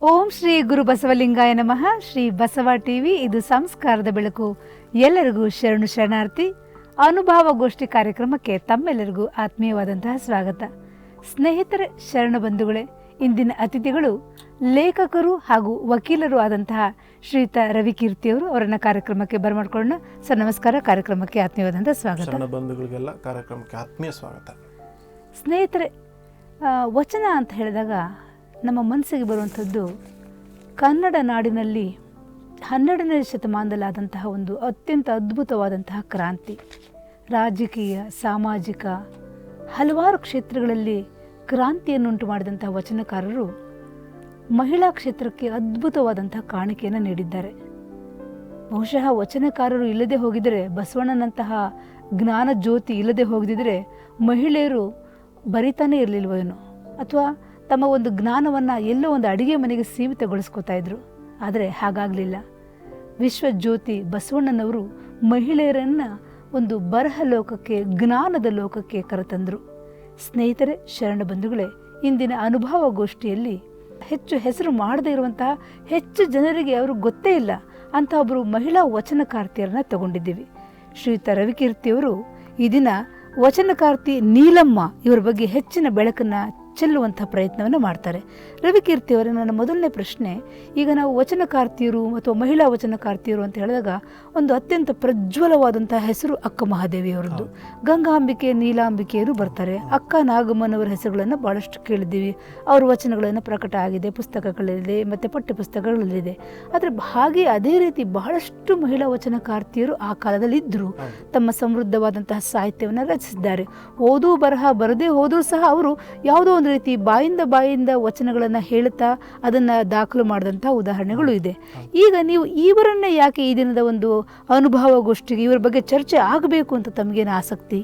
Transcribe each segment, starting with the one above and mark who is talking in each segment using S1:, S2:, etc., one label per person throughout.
S1: ಓಂ ಶ್ರೀ ಗುರು ಬಸವಲಿಂಗಾಯ ನಮಃ. ಶ್ರೀ ಬಸವ ಟಿವಿ, ಇದು ಸಂಸ್ಕಾರದ ಬೆಳಕು. ಎಲ್ಲರಿಗೂ ಶರಣು ಶರಣಾರ್ಥಿ. ಅನುಭವಗೋಷ್ಠಿ ಕಾರ್ಯಕ್ರಮಕ್ಕೆ ತಮ್ಮೆಲ್ಲರಿಗೂ ಆತ್ಮೀಯವಾದಂತಹ ಸ್ವಾಗತ. ಸ್ನೇಹಿತರೆ, ಶರಣ ಬಂಧುಗಳೇ, ಇಂದಿನ ಅತಿಥಿಗಳು ಲೇಖಕರು ಹಾಗೂ ವಕೀಲರು ಆದಂತಹ ಶ್ರೀಯುತ ರವಿಕೀರ್ತಿಯವರು. ಅವರನ್ನ ಕಾರ್ಯಕ್ರಮಕ್ಕೆ ಬರಮಾಡ್ಕೊಳ್ಳೋಣ. ಸರ್ ನಮಸ್ಕಾರ. ಕಾರ್ಯಕ್ರಮಕ್ಕೆ ಆತ್ಮೀಯವಾದಂತಹ ಸ್ವಾಗತ.
S2: ಶರಣ ಬಂಧುಗಳಿಗೆಲ್ಲ ಕಾರ್ಯಕ್ರಮಕ್ಕೆ ಆತ್ಮೀಯ ಸ್ವಾಗತ.
S1: ಸ್ನೇಹಿತರೆ, ವಚನ ಅಂತ ಹೇಳಿದಾಗ ನಮ್ಮ ಮನಸ್ಸಿಗೆ ಬರುವಂಥದ್ದು ಕನ್ನಡ ನಾಡಿನಲ್ಲಿ 12ನೇ ಶತಮಾನದಲ್ಲಾದಂತಹ ಒಂದು ಅತ್ಯಂತ ಅದ್ಭುತವಾದಂತಹ ಕ್ರಾಂತಿ. ರಾಜಕೀಯ, ಸಾಮಾಜಿಕ ಹಲವಾರು ಕ್ಷೇತ್ರಗಳಲ್ಲಿ ಕ್ರಾಂತಿಯನ್ನುಂಟು ಮಾಡಿದಂತಹ ವಚನಕಾರರು ಮಹಿಳಾ ಕ್ಷೇತ್ರಕ್ಕೆ ಅದ್ಭುತವಾದಂತಹ ಕಾಣಿಕೆಯನ್ನು ನೀಡಿದ್ದಾರೆ. ಬಹುಶಃ ವಚನಕಾರರು ಇಲ್ಲದೆ ಹೋಗಿದರೆ, ಬಸವಣ್ಣನಂತಹ ಜ್ಞಾನ ಜ್ಯೋತಿ ಇಲ್ಲದೆ ಹೋಗದಿದ್ದರೆ ಮಹಿಳೆಯರು ಬರಿತಾನೇ ಇರಲಿಲ್ವೇನೋ, ಅಥವಾ ತಮ್ಮ ಒಂದು ಜ್ಞಾನವನ್ನು ಎಲ್ಲೋ ಒಂದು ಅಡುಗೆ ಮನೆಗೆ ಸೀಮಿತಗೊಳಿಸ್ಕೋತಾ ಇದ್ರು. ಆದರೆ ಹಾಗಾಗಲಿಲ್ಲ. ವಿಶ್ವಜ್ಯೋತಿ ಬಸವಣ್ಣನವರು ಮಹಿಳೆಯರನ್ನು ಒಂದು ಬರಹ ಲೋಕಕ್ಕೆ, ಜ್ಞಾನದ ಲೋಕಕ್ಕೆ ಕರೆತಂದರು. ಸ್ನೇಹಿತರೆ, ಶರಣ ಬಂಧುಗಳೇ, ಇಂದಿನ ಅನುಭವಗೋಷ್ಠಿಯಲ್ಲಿ ಹೆಚ್ಚು ಹೆಸರು ಮಾಡದೇ ಇರುವಂತಹ, ಹೆಚ್ಚು ಜನರಿಗೆ ಅವರು ಗೊತ್ತೇ ಇಲ್ಲ ಅಂತ ಒಬ್ಬರು ಮಹಿಳಾ ವಚನಕಾರ್ತಿಯರನ್ನ ತಗೊಂಡಿದ್ದೀವಿ. ಶ್ರೀಯುತ ರವಿಕೀರ್ತಿಯವರು ಈ ದಿನ ವಚನಕಾರ್ತಿ ನೀಲಮ್ಮ ಇವರ ಬಗ್ಗೆ ಹೆಚ್ಚಿನ ಬೆಳಕನ್ನು ಚೆಲ್ಲುವಂಥ ಪ್ರಯತ್ನವನ್ನು ಮಾಡ್ತಾರೆ. ರವಿಕೀರ್ತಿಯವರ ನನ್ನ ಮೊದಲನೇ ಪ್ರಶ್ನೆ, ಈಗ ನಾವು ವಚನಕಾರ್ತಿಯರು ಅಥವಾ ಮಹಿಳಾ ವಚನಕಾರ್ತಿಯರು ಅಂತ ಹೇಳಿದಾಗ ಒಂದು ಅತ್ಯಂತ ಪ್ರಜ್ವಲವಾದಂತಹ ಹೆಸರು ಅಕ್ಕ ಮಹಾದೇವಿಯವರದ್ದು. ಗಂಗಾಂಬಿಕೆ, ನೀಲಾಂಬಿಕೆಯರು ಬರ್ತಾರೆ. ಅಕ್ಕ ನಾಗಮ್ಮನವರ ಹೆಸರುಗಳನ್ನು ಭಾಳಷ್ಟು ಕೇಳಿದ್ದೀವಿ. ಅವರ ವಚನಗಳನ್ನು ಪ್ರಕಟ ಆಗಿದೆ, ಪುಸ್ತಕಗಳಲ್ಲಿದೆ ಮತ್ತು ಪಠ್ಯಪುಸ್ತಕಗಳಲ್ಲಿದೆ. ಆದರೆ ಹಾಗೆ ಅದೇ ರೀತಿ ಬಹಳಷ್ಟು ಮಹಿಳಾ ವಚನಕಾರ್ತಿಯರು ಆ ಕಾಲದಲ್ಲಿ ಇದ್ದರು. ತಮ್ಮ ಸಮೃದ್ಧವಾದಂತಹ ಸಾಹಿತ್ಯವನ್ನು ರಚಿಸಿದ್ದಾರೆ. ಓದು ಬರಹ ಬರದೇ ಹೋದರೂ ಸಹ ಅವರು ಯಾವುದೋ ಒಂದು ರೀತಿ ಬಾಯಿಂದ ವಚನಗಳನ್ನು ಹೇಳುತ್ತಾ ಅದನ್ನು ದಾಖಲು ಮಾಡಿದಂಥ ಉದಾಹರಣೆಗಳು ಇದೆ. ಈಗ ನೀವು ಇವರನ್ನೇ ಯಾಕೆ ಈ ದಿನದ ಒಂದು ಅನುಭವಗೋಷ್ಠಿಗೆ ಇವರ ಬಗ್ಗೆ ಚರ್ಚೆ ಆಗಬೇಕು ಅಂತ ತಮಗೇನು ಆಸಕ್ತಿ?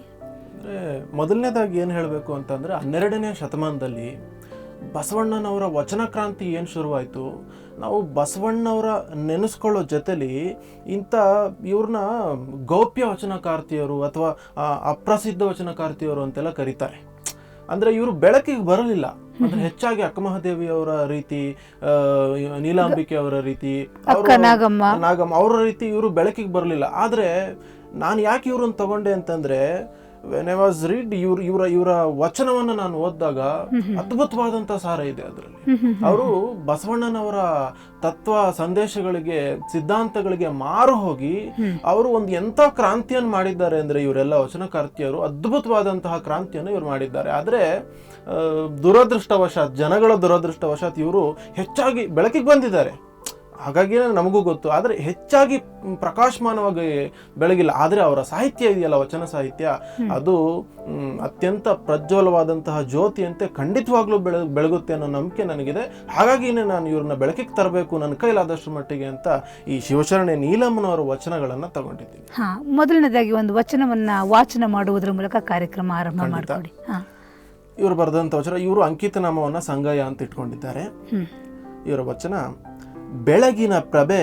S2: ಮೊದಲನೇದಾಗಿ ಏನು ಹೇಳಬೇಕು ಅಂತಂದರೆ, 12ನೇ ಶತಮಾನದಲ್ಲಿ ಬಸವಣ್ಣನವರ ವಚನ ಕ್ರಾಂತಿ ಏನು ಶುರುವಾಯಿತು, ನಾವು ಬಸವಣ್ಣವರ ನೆನೆಸ್ಕೊಳ್ಳೋ ಜೊತೆಲಿ ಇಂಥ ಇವ್ರನ್ನ ಗೌಪ್ಯ ವಚನಕಾರ್ತಿಯರು ಅಥವಾ ಅಪ್ರಸಿದ್ಧ ವಚನಕಾರ್ತಿಯರು ಅಂತೆಲ್ಲ ಕರೀತಾರೆ. ಅಂದರೆ ಇವರು ಬೆಳಕಿಗೆ ಬರಲಿಲ್ಲ. ಅಂದರೆ ಹೆಚ್ಚಾಗಿ ಅಕ್ಕಮಹಾದೇವಿಯವರ ರೀತಿ, ನೀಲಾಂಬಿಕೆ ಅವರ ರೀತಿ, ನಾಗಮ್ಮ ಅವರ ರೀತಿ ಇವರು ಬೆಳಕಿಗೆ ಬರಲಿಲ್ಲ. ಆದರೆ ನಾನು ಯಾಕೆ ಇವ್ರನ್ನ ತಗೊಂಡೆ ಅಂತಂದರೆ, ವೆನ್ ಐ ವಾಸ್ ರೀಡ್ ಇವರ ವಚನವನ್ನು ನಾನು ಓದಿದಾಗ ಅದ್ಭುತವಾದಂಥ ಸಾರ ಇದೆ ಅದರಲ್ಲಿ. ಅವರು ಬಸವಣ್ಣನವರ ತತ್ವ ಸಂದೇಶಗಳಿಗೆ, ಸಿದ್ಧಾಂತಗಳಿಗೆ ಮಾರು ಹೋಗಿ ಅವರು ಒಂದು ಎಂಥ ಕ್ರಾಂತಿಯನ್ನು ಮಾಡಿದ್ದಾರೆ ಅಂದರೆ, ಇವರೆಲ್ಲ ವಚನಕಾರ್ತಿಯರು ಅದ್ಭುತವಾದಂತಹ ಕ್ರಾಂತಿಯನ್ನು ಇವರು ಮಾಡಿದ್ದಾರೆ. ಆದರೆ ದುರದೃಷ್ಟವಶಾತ್, ಜನಗಳ ದುರದೃಷ್ಟವಶಾತ್ ಇವರು ಹೆಚ್ಚಾಗಿ ಬೆಳಕಿಗೆ ಬಂದಿದ್ದಾರೆ, ಹಾಗಾಗಿನೇ ನಮಗೂ ಗೊತ್ತು. ಆದರೆ ಹೆಚ್ಚಾಗಿ ಪ್ರಕಾಶಮಾನವಾಗಿ ಬೆಳಗಿಲ್ಲ. ಆದರೆ ಅವರ ಸಾಹಿತ್ಯ ಇದೆಯಲ್ಲ, ವಚನ ಸಾಹಿತ್ಯ, ಅದು ಅತ್ಯಂತ ಪ್ರಜ್ವಲವಾದಂತಹ ಜ್ಯೋತಿಯಂತೆ ಖಂಡಿತವಾಗ್ಲೂ ಬೆಳಗುತ್ತೆ ಅನ್ನೋ ನಂಬಿಕೆ ನನಗಿದೆ. ಹಾಗಾಗಿನೇ ನಾನು ಇವ್ರನ್ನ ಬೆಳಕಿಗೆ ತರಬೇಕು ನನ್ನ ಕೈಲಾದಷ್ಟು ಮಟ್ಟಿಗೆ ಅಂತ ಈ ಶಿವಶರಣೆ ನೀಲಮ್ಮನವರ ವಚನಗಳನ್ನು ತಗೊಂಡಿದ್ದೀನಿ.
S1: ಮೊದಲನೇದಾಗಿ ಒಂದು ವಚನವನ್ನು ವಾಚನ ಮಾಡುವುದರ ಮೂಲಕ ಕಾರ್ಯಕ್ರಮ ಆರಂಭ ಮಾಡಿಕೊಡಿ.
S2: ಇವರು ಬರೆದಂಥ ವಚನ, ಇವರು ಅಂಕಿತನಾಮವನ್ನು ಸಂಗಯ್ಯ ಅಂತ ಇಟ್ಕೊಂಡಿದ್ದಾರೆ. ಇವರ ವಚನ: ಬೆಳಗಿನ ಪ್ರಭೆ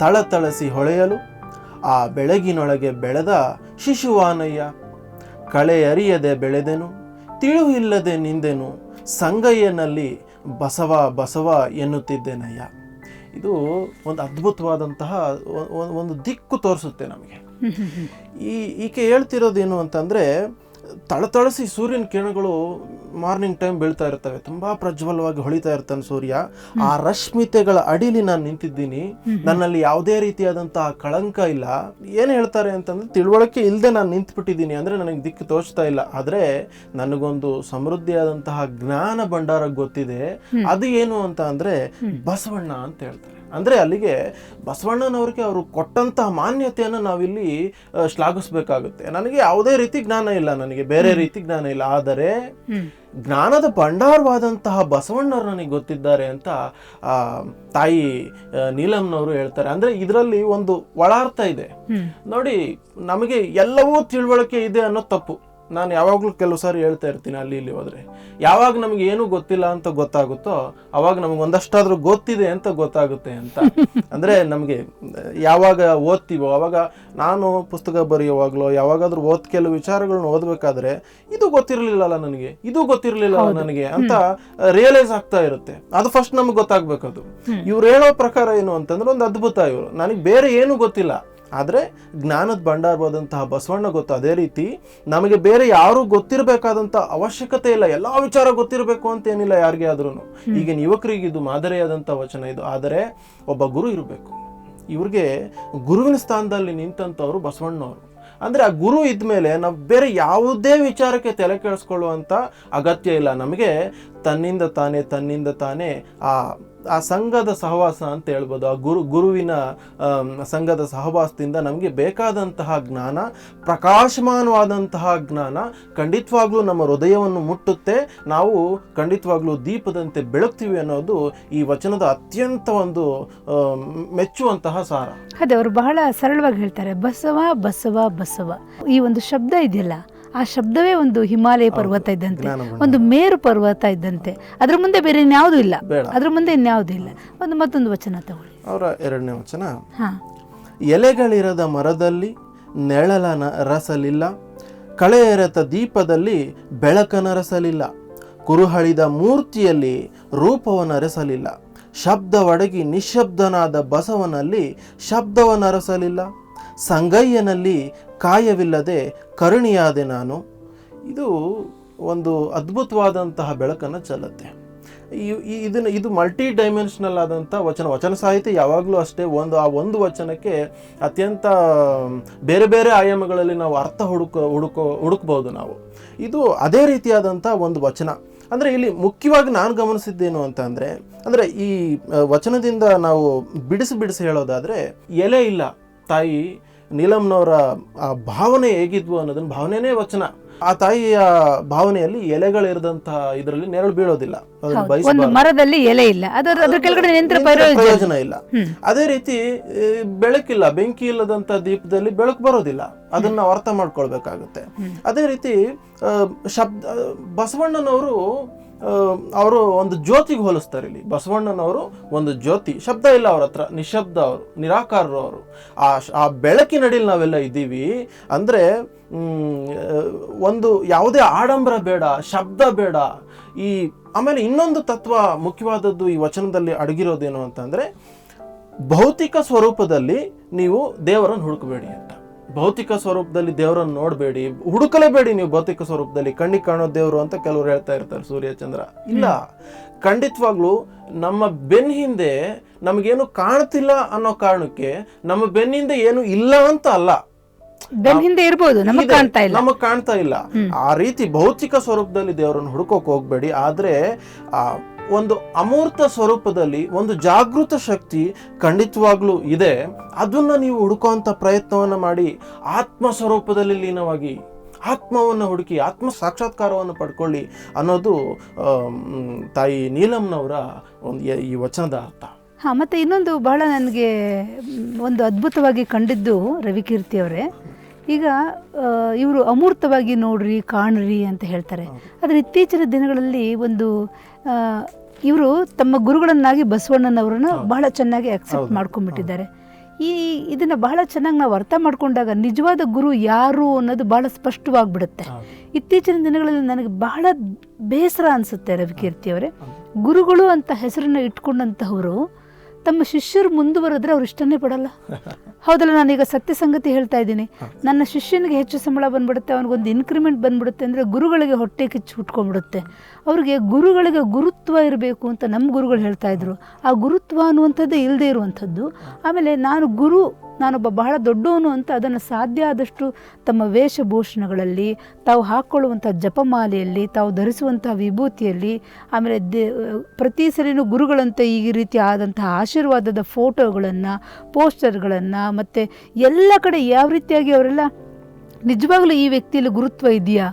S2: ತಳತಳಸಿ ಹೊಳೆಯಲು ಆ ಬೆಳಗಿನೊಳಗೆ ಬೆಳೆದ ಶಿಶುವಾನಯ್ಯ, ಕಳೆಯರಿಯದೆ ಬೆಳೆದೆನು ತಿಳಿವಿಲ್ಲದೆ ನಿಂದೆನು ಸಂಗಯ್ಯನಲ್ಲಿ ಬಸವ ಬಸವ ಎನ್ನುತ್ತಿದ್ದೇನಯ್ಯ. ಇದು ಒಂದು ಅದ್ಭುತವಾದಂತಹ ಒಂದು ದಿಕ್ಕು ತೋರಿಸುತ್ತೆ ನಮಗೆ. ಈಕೆ ಹೇಳ್ತಿರೋದೇನು ಅಂತಂದರೆ, ತಳತಳಿಸಿ ಸೂರ್ಯನ ಕಿರಣಗಳು ಮಾರ್ನಿಂಗ್ ಟೈಮ್ ಬೀಳ್ತಾ ಇರ್ತವೆ, ತುಂಬ ಪ್ರಜ್ವಲವಾಗಿ ಹೊಳಿತಾ ಇರ್ತಾನೆ ಸೂರ್ಯ. ಆ ರಶ್ಮಿತೆಗಳ ಅಡಿಲಿ ನಾನು ನಿಂತಿದ್ದೀನಿ, ನನ್ನಲ್ಲಿ ಯಾವುದೇ ರೀತಿಯಾದಂತಹ ಕಳಂಕ ಇಲ್ಲ. ಏನು ಹೇಳ್ತಾರೆ ಅಂತಂದ್ರೆ, ತಿಳುವಳಿಕೆ ಇಲ್ಲದೆ ನಾನು ನಿಂತುಬಿಟ್ಟಿದ್ದೀನಿ, ಅಂದರೆ ನನಗೆ ದಿಕ್ಕು ತೋಚ್ತಾ ಇಲ್ಲ. ಆದರೆ ನನಗೊಂದು ಸಮೃದ್ಧಿಯಾದಂತಹ ಜ್ಞಾನ ಭಂಡಾರ ಗೊತ್ತಿದೆ. ಅದು ಏನು ಅಂತ ಅಂದರೆ ಬಸವಣ್ಣ ಅಂತ ಹೇಳ್ತಾರೆ. ಅಂದರೆ ಅಲ್ಲಿಗೆ ಬಸವಣ್ಣನವ್ರಿಗೆ ಅವರು ಕೊಟ್ಟಂತಹ ಮಾನ್ಯತೆಯನ್ನು ನಾವಿಲ್ಲಿ ಶ್ಲಾಘಿಸಬೇಕಾಗುತ್ತೆ. ನನಗೆ ಯಾವುದೇ ರೀತಿ ಜ್ಞಾನ ಇಲ್ಲ, ನನಗೆ ಬೇರೆ ರೀತಿ ಜ್ಞಾನ ಇಲ್ಲ, ಆದರೆ ಜ್ಞಾನದ ಭಂಡಾರವಾದಂತಹ ಬಸವಣ್ಣರು ನನಗೆ ಗೊತ್ತಿದ್ದಾರೆ ಅಂತ ತಾಯಿ ನೀಲಮ್ಮನವರು ಹೇಳ್ತಾರೆ. ಅಂದರೆ ಇದರಲ್ಲಿ ಒಂದು ಒಳಾರ್ಥ ಇದೆ ನೋಡಿ. ನಮಗೆ ಎಲ್ಲವೂ ತಿಳುವಳಿಕೆ ಇದೆ ಅನ್ನೋ ತಪ್ಪು. ನಾನು ಯಾವಾಗಲೂ ಕೆಲವು ಸಾರಿ ಹೇಳ್ತಾ ಇರ್ತೀನಿ, ಅಲ್ಲಿ ಇಲ್ಲಿ ಹೋದರೆ ಯಾವಾಗ ನಮಗೆ ಏನೂ ಗೊತ್ತಿಲ್ಲ ಅಂತ ಗೊತ್ತಾಗುತ್ತೋ ಅವಾಗ ನಮಗೆ ಒಂದಷ್ಟಾದ್ರೂ ಗೊತ್ತಿದೆ ಅಂತ ಗೊತ್ತಾಗುತ್ತೆ ಅಂತ. ಅಂದರೆ ನಮಗೆ ಯಾವಾಗ ಓದ್ತೀವೋ ಅವಾಗ, ನಾನು ಪುಸ್ತಕ ಬರೆಯುವಾಗಲೋ ಯಾವಾಗಾದ್ರೂ ಕೆಲವು ವಿಚಾರಗಳನ್ನ ಓದಬೇಕಾದ್ರೆ ಇದು ಗೊತ್ತಿರಲಿಲ್ಲಲ್ಲ ನನಗೆ, ಇದು ಗೊತ್ತಿರಲಿಲ್ಲ ನನಗೆ ಅಂತ ರಿಯಲೈಸ್ ಆಗ್ತಾ ಇರುತ್ತೆ. ಅದು ಫಸ್ಟ್ ನಮ್ಗೆ ಗೊತ್ತಾಗ್ಬೇಕದು. ಇವ್ರು ಹೇಳೋ ಪ್ರಕಾರ ಏನು ಅಂತಂದ್ರೆ ಒಂದು ಅದ್ಭುತ. ಇವರು ನನಗೆ ಬೇರೆ ಏನೂ ಗೊತ್ತಿಲ್ಲ, ಆದರೆ ಜ್ಞಾನದ ಭಂಡಾರವಾದಂತಹ ಬಸವಣ್ಣ ಗೊತ್ತು. ಅದೇ ರೀತಿ ನಮಗೆ ಬೇರೆ ಯಾರು ಗೊತ್ತಿರಬೇಕಾದಂಥ ಅವಶ್ಯಕತೆ ಇಲ್ಲ, ಎಲ್ಲ ವಿಚಾರ ಗೊತ್ತಿರಬೇಕು ಅಂತ ಏನಿಲ್ಲ ಯಾರಿಗೆ ಆದ್ರೂ. ಈಗಿನ ಯುವಕರಿಗೆ ಇದು ಮಾದರಿಯಾದಂಥ ವಚನ ಇದು. ಆದರೆ ಒಬ್ಬ ಗುರು ಇರಬೇಕು. ಇವ್ರಿಗೆ ಗುರುವಿನ ಸ್ಥಾನದಲ್ಲಿ ನಿಂತಂಥವ್ರು ಬಸವಣ್ಣವರು. ಅಂದರೆ ಆ ಗುರು ಇದ್ಮೇಲೆ ನಾವು ಬೇರೆ ಯಾವುದೇ ವಿಚಾರಕ್ಕೆ ತಲೆ ಕೆಡಿಸ್ಕೊಳ್ಳುವಂಥ ಅಗತ್ಯ ಇಲ್ಲ. ನಮಗೆ ತನ್ನಿಂದ ತಾನೇ ಆ ಸಂಘದ ಸಹವಾಸ ಅಂತ ಹೇಳ್ಬೋದು. ಆ ಗುರುವಿನ ಸಂಘದ ಸಹವಾಸದಿಂದ ನಮಗೆ ಬೇಕಾದಂತಹ ಜ್ಞಾನ, ಪ್ರಕಾಶಮಾನವಾದಂತಹ ಜ್ಞಾನ ಖಂಡಿತವಾಗ್ಲೂ ನಮ್ಮ ಹೃದಯವನ್ನು ಮುಟ್ಟುತ್ತೆ. ನಾವು ಖಂಡಿತವಾಗ್ಲೂ ದೀಪದಂತೆ ಬೆಳಗ್ತೀವಿ ಅನ್ನೋದು ಈ ವಚನದ ಅತ್ಯಂತ ಒಂದು ಮೆಚ್ಚುವಂತಹ ಸಾರ.
S1: ಅದೇ ಅವರು ಬಹಳ ಸರಳವಾಗಿ ಹೇಳ್ತಾರೆ, ಬಸವ ಬಸವ ಬಸವ. ಈ ಒಂದು ಶಬ್ದ ಇದೆಯಲ್ಲ, ಆ ಶಬ್ದವೇ ಒಂದು ಹಿಮಾಲಯ ಪರ್ವತ ಇದ್ದಂತೆ, ಒಂದು ಮೇರು ಪರ್ವತ ಇದ್ದಂತೆ. ಅದ್ರ ಮುಂದೆ ಬೇರೆ ಇನ್ಯಾವುದೂ ಇಲ್ಲ, ಅದ್ರ ಮುಂದೆ ಇನ್ಯಾವುದೂ ಇಲ್ಲ. ಮತ್ತೊಂದು ವಚನ ತಗೊಳ್ಳಿ,
S2: ಅವರ 2ನೇ ವಚನ. ಎಲೆಗಳಿರದ ಮರದಲ್ಲಿ ನೆಳಲನ ರಸಲಿಲ್ಲ, ಕಳೆಯೆರೆತ ದೀಪದಲ್ಲಿ ಬೆಳಕನರಸಲಿಲ್ಲ, ಕುರುಹಳಿದ ಮೂರ್ತಿಯಲ್ಲಿ ರೂಪವನ್ನರಸಲಿಲ್ಲ, ಶಬ್ದವಡಗಿ ನಿಶ್ಶಬ್ದನಾದ ಬಸವನಲ್ಲಿ ಶಬ್ದವನ್ನರಸಲಿಲ್ಲ, ಸಂಗಯ್ಯನಲ್ಲಿ ಕಾಯವಿಲ್ಲದೆ ಕರುಣಿಯಾದೆ ನಾನು. ಇದು ಒಂದು ಅದ್ಭುತವಾದಂತಹ ಬೆಳಕನ್ನು ಚೆಲ್ಲುತ್ತೆ. ಇದು ಮಲ್ಟಿ ಡೈಮೆನ್ಷನಲ್ ಆದಂಥ ವಚನ ಸಾಹಿತ್ಯ ಯಾವಾಗಲೂ ಅಷ್ಟೇ. ಆ ಒಂದು ವಚನಕ್ಕೆ ಅತ್ಯಂತ ಬೇರೆ ಬೇರೆ ಆಯಾಮಗಳಲ್ಲಿ ನಾವು ಅರ್ಥ ಹುಡುಕ್ಬೋದು ನಾವು. ಇದು ಅದೇ ರೀತಿಯಾದಂಥ ಒಂದು ವಚನ. ಅಂದರೆ ಇಲ್ಲಿ ಮುಖ್ಯವಾಗಿ ನಾನು ಗಮನಿಸಿದ್ದೇನು ಅಂದರೆ ಈ ವಚನದಿಂದ ನಾವು ಬಿಡಿಸಿ ಹೇಳೋದಾದರೆ, ಎಲೆ ಇಲ್ಲ, ತಾಯಿ ನೀಲಂನವರ ಆ ಭಾವನೆ ಹೇಗಿದ್ವು ಅನ್ನೋದನ್ನ, ಭಾವನೆನೇ ವಚನ. ಆ ತಾಯಿಯ ಭಾವನೆಯಲ್ಲಿ ಎಲೆಗಳಿರದಂತಹ ಇದರಲ್ಲಿ ನೆರಳು ಬೀಳೋದಿಲ್ಲ,
S1: ಮರದಲ್ಲಿ ಎಲೆ ಇಲ್ಲ, ಅದರ ಕೆಳಗಡೆ ಪ್ರಯೋಜನ ಇಲ್ಲ.
S2: ಅದೇ ರೀತಿ ಬೆಳಕಿಲ್ಲ, ಬೆಂಕಿ ಇಲ್ಲದಂತ ದೀಪದಲ್ಲಿ ಬೆಳಕು ಬರೋದಿಲ್ಲ, ಅದನ್ನ ನಾವು ಅರ್ಥ ಮಾಡ್ಕೊಳ್ಬೇಕಾಗುತ್ತೆ. ಅದೇ ರೀತಿ ಬಸವಣ್ಣನವರು ಅವರು ಒಂದು ಜ್ಯೋತಿಗೆ ಹೋಲಿಸ್ತಾರೆ ಇಲ್ಲಿ. ಬಸವಣ್ಣನವರು ಒಂದು ಜ್ಯೋತಿ, ಶಬ್ದ ಇಲ್ಲ ಅವ್ರ ಹತ್ರ, ನಿಶಬ್ದ, ಅವರು ನಿರಾಕಾರರು. ಅವರು ಆ ಬೆಳಕಿನಡಿಯಲ್ಲಿ ನಾವೆಲ್ಲ ಇದ್ದೀವಿ. ಅಂದರೆ ಒಂದು ಯಾವುದೇ ಆಡಂಬರ ಬೇಡ, ಶಬ್ದ ಬೇಡ. ಆಮೇಲೆ ಇನ್ನೊಂದು ತತ್ವ ಮುಖ್ಯವಾದದ್ದು ಈ ವಚನದಲ್ಲಿ ಅಡಗಿರೋದೇನು ಅಂತಂದರೆ, ಭೌತಿಕ ಸ್ವರೂಪದಲ್ಲಿ ನೀವು ದೇವರನ್ನು ಹುಡುಕಬೇಡಿ ಅಂತ. ಭೌತಿಕ ಸ್ವರೂಪದಲ್ಲಿ ದೇವರನ್ನು ನೋಡಬೇಡಿ, ಹುಡುಕಲೇಬೇಡಿ ನೀವು ಭೌತಿಕ ಸ್ವರೂಪದಲ್ಲಿ. ಕಣ್ಣಿಗೆ ಕಾಣೋ ದೇವರು ಅಂತ ಕೆಲವರು ಹೇಳ್ತಾ ಇರ್ತಾರೆ, ಸೂರ್ಯ ಚಂದ್ರ. ಇಲ್ಲ, ಖಂಡಿತವಾಗ್ಲೂ ನಮ್ಮ ಬೆನ್ನ ಹಿಂದೆ ನಮಗೇನು ಕಾಣ್ತಿಲ್ಲ ಅನ್ನೋ ಕಾರಣಕ್ಕೆ ನಮ್ಮ ಬೆನ್ನ ಹಿಂದೆ ಏನು ಇಲ್ಲ ಅಂತ ಅಲ್ಲ,
S1: ಹಿಂದೆ ಇರ್ಬೋದು, ನಮಗ್
S2: ಕಾಣ್ತಾ ಇಲ್ಲ. ಆ ರೀತಿ ಭೌತಿಕ ಸ್ವರೂಪದಲ್ಲಿ ದೇವರನ್ನು ಹುಡುಕೋಕ್ ಹೋಗ್ಬೇಡಿ. ಆದ್ರೆ ಒಂದು ಅಮೂರ್ತ ಸ್ವರೂಪದಲ್ಲಿ ಒಂದು ಜಾಗೃತ ಶಕ್ತಿ ಖಂಡಿತವಾಗ್ಲೂ ಇದೆ. ಅದನ್ನ ನೀವು ಹುಡುಕುವಂತ ಪ್ರಯತ್ನವನ್ನ ಮಾಡಿ, ಆತ್ಮ ಸ್ವರೂಪದಲ್ಲಿ ಲೀನವಾಗಿ ಆತ್ಮವನ್ನು ಹುಡುಕಿ ಆತ್ಮ ಸಾಕ್ಷಾತ್ಕಾರವನ್ನು ಪಡ್ಕೊಳ್ಳಿ ಅನ್ನೋದು ತಾಯಿ ನೀಲಂನವರ ಈ ವಚನದ ಅರ್ಥ.
S1: ಮತ್ತೆ ಇನ್ನೊಂದು ಬಹಳ ನನಗೆ ಒಂದು ಅದ್ಭುತವಾಗಿ ಕಂಡಿದ್ದು ರವಿಕೀರ್ತಿ ಅವರೇ, ಈಗ ಇವರು ಅಮೂರ್ತವಾಗಿ ನೋಡ್ರಿ ಕಾಣ್ರಿ ಅಂತ ಹೇಳ್ತಾರೆ. ಆದರೆ ಇತ್ತೀಚಿನ ದಿನಗಳಲ್ಲಿ ಒಂದು ಇವರು ತಮ್ಮ ಗುರುಗಳನ್ನಾಗಿ ಬಸವಣ್ಣನವರನ್ನ ಬಹಳ ಚೆನ್ನಾಗಿ ಅಕ್ಸೆಪ್ಟ್ ಮಾಡ್ಕೊಂಡ್ಬಿಟ್ಟಿದ್ದಾರೆ. ಇದನ್ನು ಬಹಳ ಚೆನ್ನಾಗಿ ನಾವು ಅರ್ಥ ಮಾಡ್ಕೊಂಡಾಗ ನಿಜವಾದ ಗುರು ಯಾರು ಅನ್ನೋದು ಬಹಳ ಸ್ಪಷ್ಟವಾಗಿಬಿಡುತ್ತೆ. ಇತ್ತೀಚಿನ ದಿನಗಳಲ್ಲಿ ನನಗೆ ಬಹಳ ಬೇಸರ ಅನಿಸುತ್ತೆ ರವಿಕೀರ್ತಿಯವರೇ, ಗುರುಗಳು ಅಂತ ಹೆಸರನ್ನು ಇಟ್ಕೊಂಡಂತಹವರು ತಮ್ಮ ಶಿಷ್ಯರು ಮುಂದುವರೆದ್ರೆ ಅವ್ರು ಇಷ್ಟನೇ ಪಡಲ್ಲ. ಹೌದಲ್ಲ, ನಾನೀಗ ಸತ್ಯ ಸಂಗತಿ ಹೇಳ್ತಾ ಇದ್ದೀನಿ. ನನ್ನ ಶಿಷ್ಯನಿಗೆ ಹೆಚ್ಚು ಸಂಬಳ ಬಂದ್ಬಿಡುತ್ತೆ, ಅವನಿಗೊಂದು ಇನ್ಕ್ರಿಮೆಂಟ್ ಬಂದ್ಬಿಡುತ್ತೆ ಅಂದರೆ ಗುರುಗಳಿಗೆ ಹೊಟ್ಟೆ ಕಿಚ್ಚು ಹುಟ್ಕೊಂಡ್ಬಿಡುತ್ತೆ. ಅವ್ರಿಗೆ ಗುರುಗಳಿಗೆ ಗುರುತ್ವ ಇರಬೇಕು ಅಂತ ನಮ್ಮ ಗುರುಗಳು ಹೇಳ್ತಾ ಇದ್ರು. ಆ ಗುರುತ್ವ ಅನ್ನುವಂಥದ್ದು ಇಲ್ಲದೆ ಇರುವಂಥದ್ದು. ಆಮೇಲೆ ನಾನೊಬ್ಬ ಬಹಳ ದೊಡ್ಡವನು ಅಂತ ಅದನ್ನು ಸಾಧ್ಯ ಆದಷ್ಟು ತಮ್ಮ ವೇಷಭೂಷಣಗಳಲ್ಲಿ, ತಾವು ಹಾಕ್ಕೊಳ್ಳುವಂಥ ಜಪಮಾಲೆಯಲ್ಲಿ, ತಾವು ಧರಿಸುವಂಥ ವಿಭೂತಿಯಲ್ಲಿ, ಆಮೇಲೆ ಪ್ರತಿ ಸರಿನೂ ಗುರುಗಳಂತೆ ಈ ರೀತಿ ಆದಂತಹ ಆಶೀರ್ವಾದದ ಫೋಟೋಗಳನ್ನು, ಪೋಸ್ಟರ್ಗಳನ್ನು, ಮತ್ತು ಎಲ್ಲ ಕಡೆ ಯಾವ ರೀತಿಯಾಗಿ ಅವರೆಲ್ಲ ನಿಜವಾಗ್ಲೂ ಈ ವ್ಯಕ್ತಿಯಲ್ಲಿ ಗುರುತ್ವ ಇದೆಯಾ,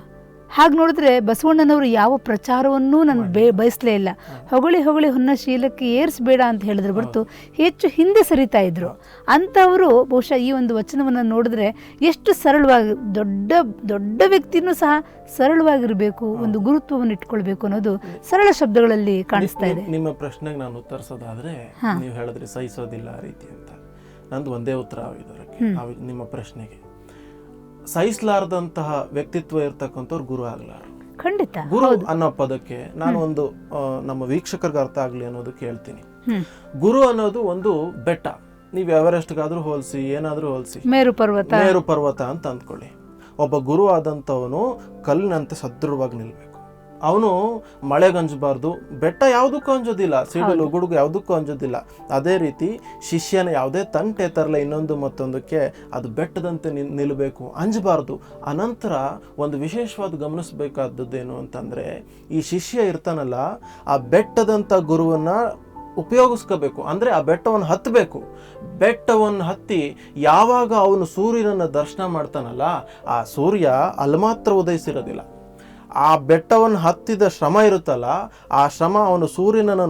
S1: ಹಾಗೆ ನೋಡಿದ್ರೆ ಬಸವಣ್ಣನವರು ಯಾವ ಪ್ರಚಾರವನ್ನೂ ನಾನು ಬಯಸಲೇ ಇಲ್ಲ. ಹೊಗಳಿ ಹೊಗಳಿ ಹೊನ್ನ ಶೀಲಕ್ಕೆ ಏರಿಸಬೇಡ ಅಂತ ಹೇಳಿದ್ರೆ ಹೊರತು ಹೆಚ್ಚು ಹಿಂದೆ ಸರಿತಾ ಇದ್ರು ಅಂಥವರು ಬಹುಶಃ ಈ ಒಂದು ವಚನವನ್ನು ನೋಡಿದ್ರೆ ಎಷ್ಟು ಸರಳವಾಗಿ ದೊಡ್ಡ ದೊಡ್ಡ ವ್ಯಕ್ತಿನೂ ಸಹ ಸರಳವಾಗಿರಬೇಕು, ಒಂದು ಗುರುತ್ವವನ್ನು ಇಟ್ಕೊಳ್ಬೇಕು ಅನ್ನೋದು ಸರಳ ಶಬ್ದಗಳಲ್ಲಿ ಕಾಣಿಸ್ತಾ ಇದೆ.
S2: ನಿಮ್ಮ ಪ್ರಶ್ನೆಗೆ ನಾನು ಉತ್ತರಿಸೋದಾದ್ರೆ, ನೀವು ಹೇಳಿದ್ರಿ ಸಹಿಸೋದಿಲ್ಲ ಆ ರೀತಿ ಅಂತ, ನಂದು ಒಂದೇ ಉತ್ತರ ಇದಕ್ಕೆ ನಿಮ್ಮ ಪ್ರಶ್ನೆಗೆ. ಸಹಿಸಲಾರದಂತಹ ವ್ಯಕ್ತಿತ್ವ ಇರ್ತಕ್ಕಂಥವ್ರು ಗುರು ಆಗ್ಲಾರು.
S1: ಖಂಡಿತ.
S2: ಗುರು ಅನ್ನೋ ಪದಕ್ಕೆ ನಾನು ಒಂದು ನಮ್ಮ ವೀಕ್ಷಕರಿಗೆ ಅರ್ಥ ಆಗ್ಲಿ ಅನ್ನೋದಕ್ಕೆ ಹೇಳ್ತೀನಿ. ಗುರು ಅನ್ನೋದು ಒಂದು ಬೆಟ್ಟ. ನೀವು ಎವರೆಸ್ಟ್ಗಾದ್ರೂ ಹೋಲಿಸಿ, ಏನಾದ್ರೂ ಹೋಲಿಸಿ, ಮೇರು ಪರ್ವತ ಅಂತ ಅಂದ್ಕೊಳ್ಳಿ. ಒಬ್ಬ ಗುರು ಆದಂಥವನು ಕಲ್ಲಿನಂತೆ ಸದೃಢವಾಗಿ ನಿಲ್ಬೇಕು. ಅವನು ಮಳೆಗಂಜಬಾರ್ದು, ಬೆಟ್ಟ ಯಾವುದಕ್ಕೂ ಅಂಜೋದಿಲ್ಲ, ಸಿಡಿಲು ಗುಡುಗು ಯಾವುದಕ್ಕೂ ಅಂಜೋದಿಲ್ಲ. ಅದೇ ರೀತಿ ಶಿಷ್ಯನ ಯಾವುದೇ ತಂಟೆ ತರಲೆ ಇನ್ನೊಂದು ಮತ್ತೊಂದಕ್ಕೆ ಅದು ಬೆಟ್ಟದಂತೆ ನಿಲ್ಲಬೇಕು, ಅಂಜಬಾರ್ದು. ಅನಂತರ ಒಂದು ವಿಶೇಷವಾದ ಗಮನಿಸಬೇಕಾದದ್ದೇನು ಅಂತಂದರೆ, ಈ ಶಿಷ್ಯ ಇರ್ತಾನಲ್ಲ, ಆ ಬೆಟ್ಟದಂಥ ಗುರುವನ್ನ ಉಪಯೋಗಿಸ್ಕೋಬೇಕು. ಅಂದರೆ ಆ ಬೆಟ್ಟವನ್ನು ಹತ್ತಬೇಕು. ಬೆಟ್ಟವನ್ನು ಹತ್ತಿ ಯಾವಾಗ ಅವನು ಸೂರ್ಯನನ್ನು ದರ್ಶನ ಮಾಡ್ತಾನಲ್ಲ, ಆ ಸೂರ್ಯ ಅಲ್ಲಿ ಮಾತ್ರ ಉದಯಿಸಿರೋದಿಲ್ಲ. ಆ ಬೆಟ್ಟವನ್ನು ಹತ್ತಿದ ಶ್ರಮ ಇರುತ್ತಲ್ಲ, ಆ ಶ್ರಮ ಅವನು ಸೂರ್ಯನನ್ನು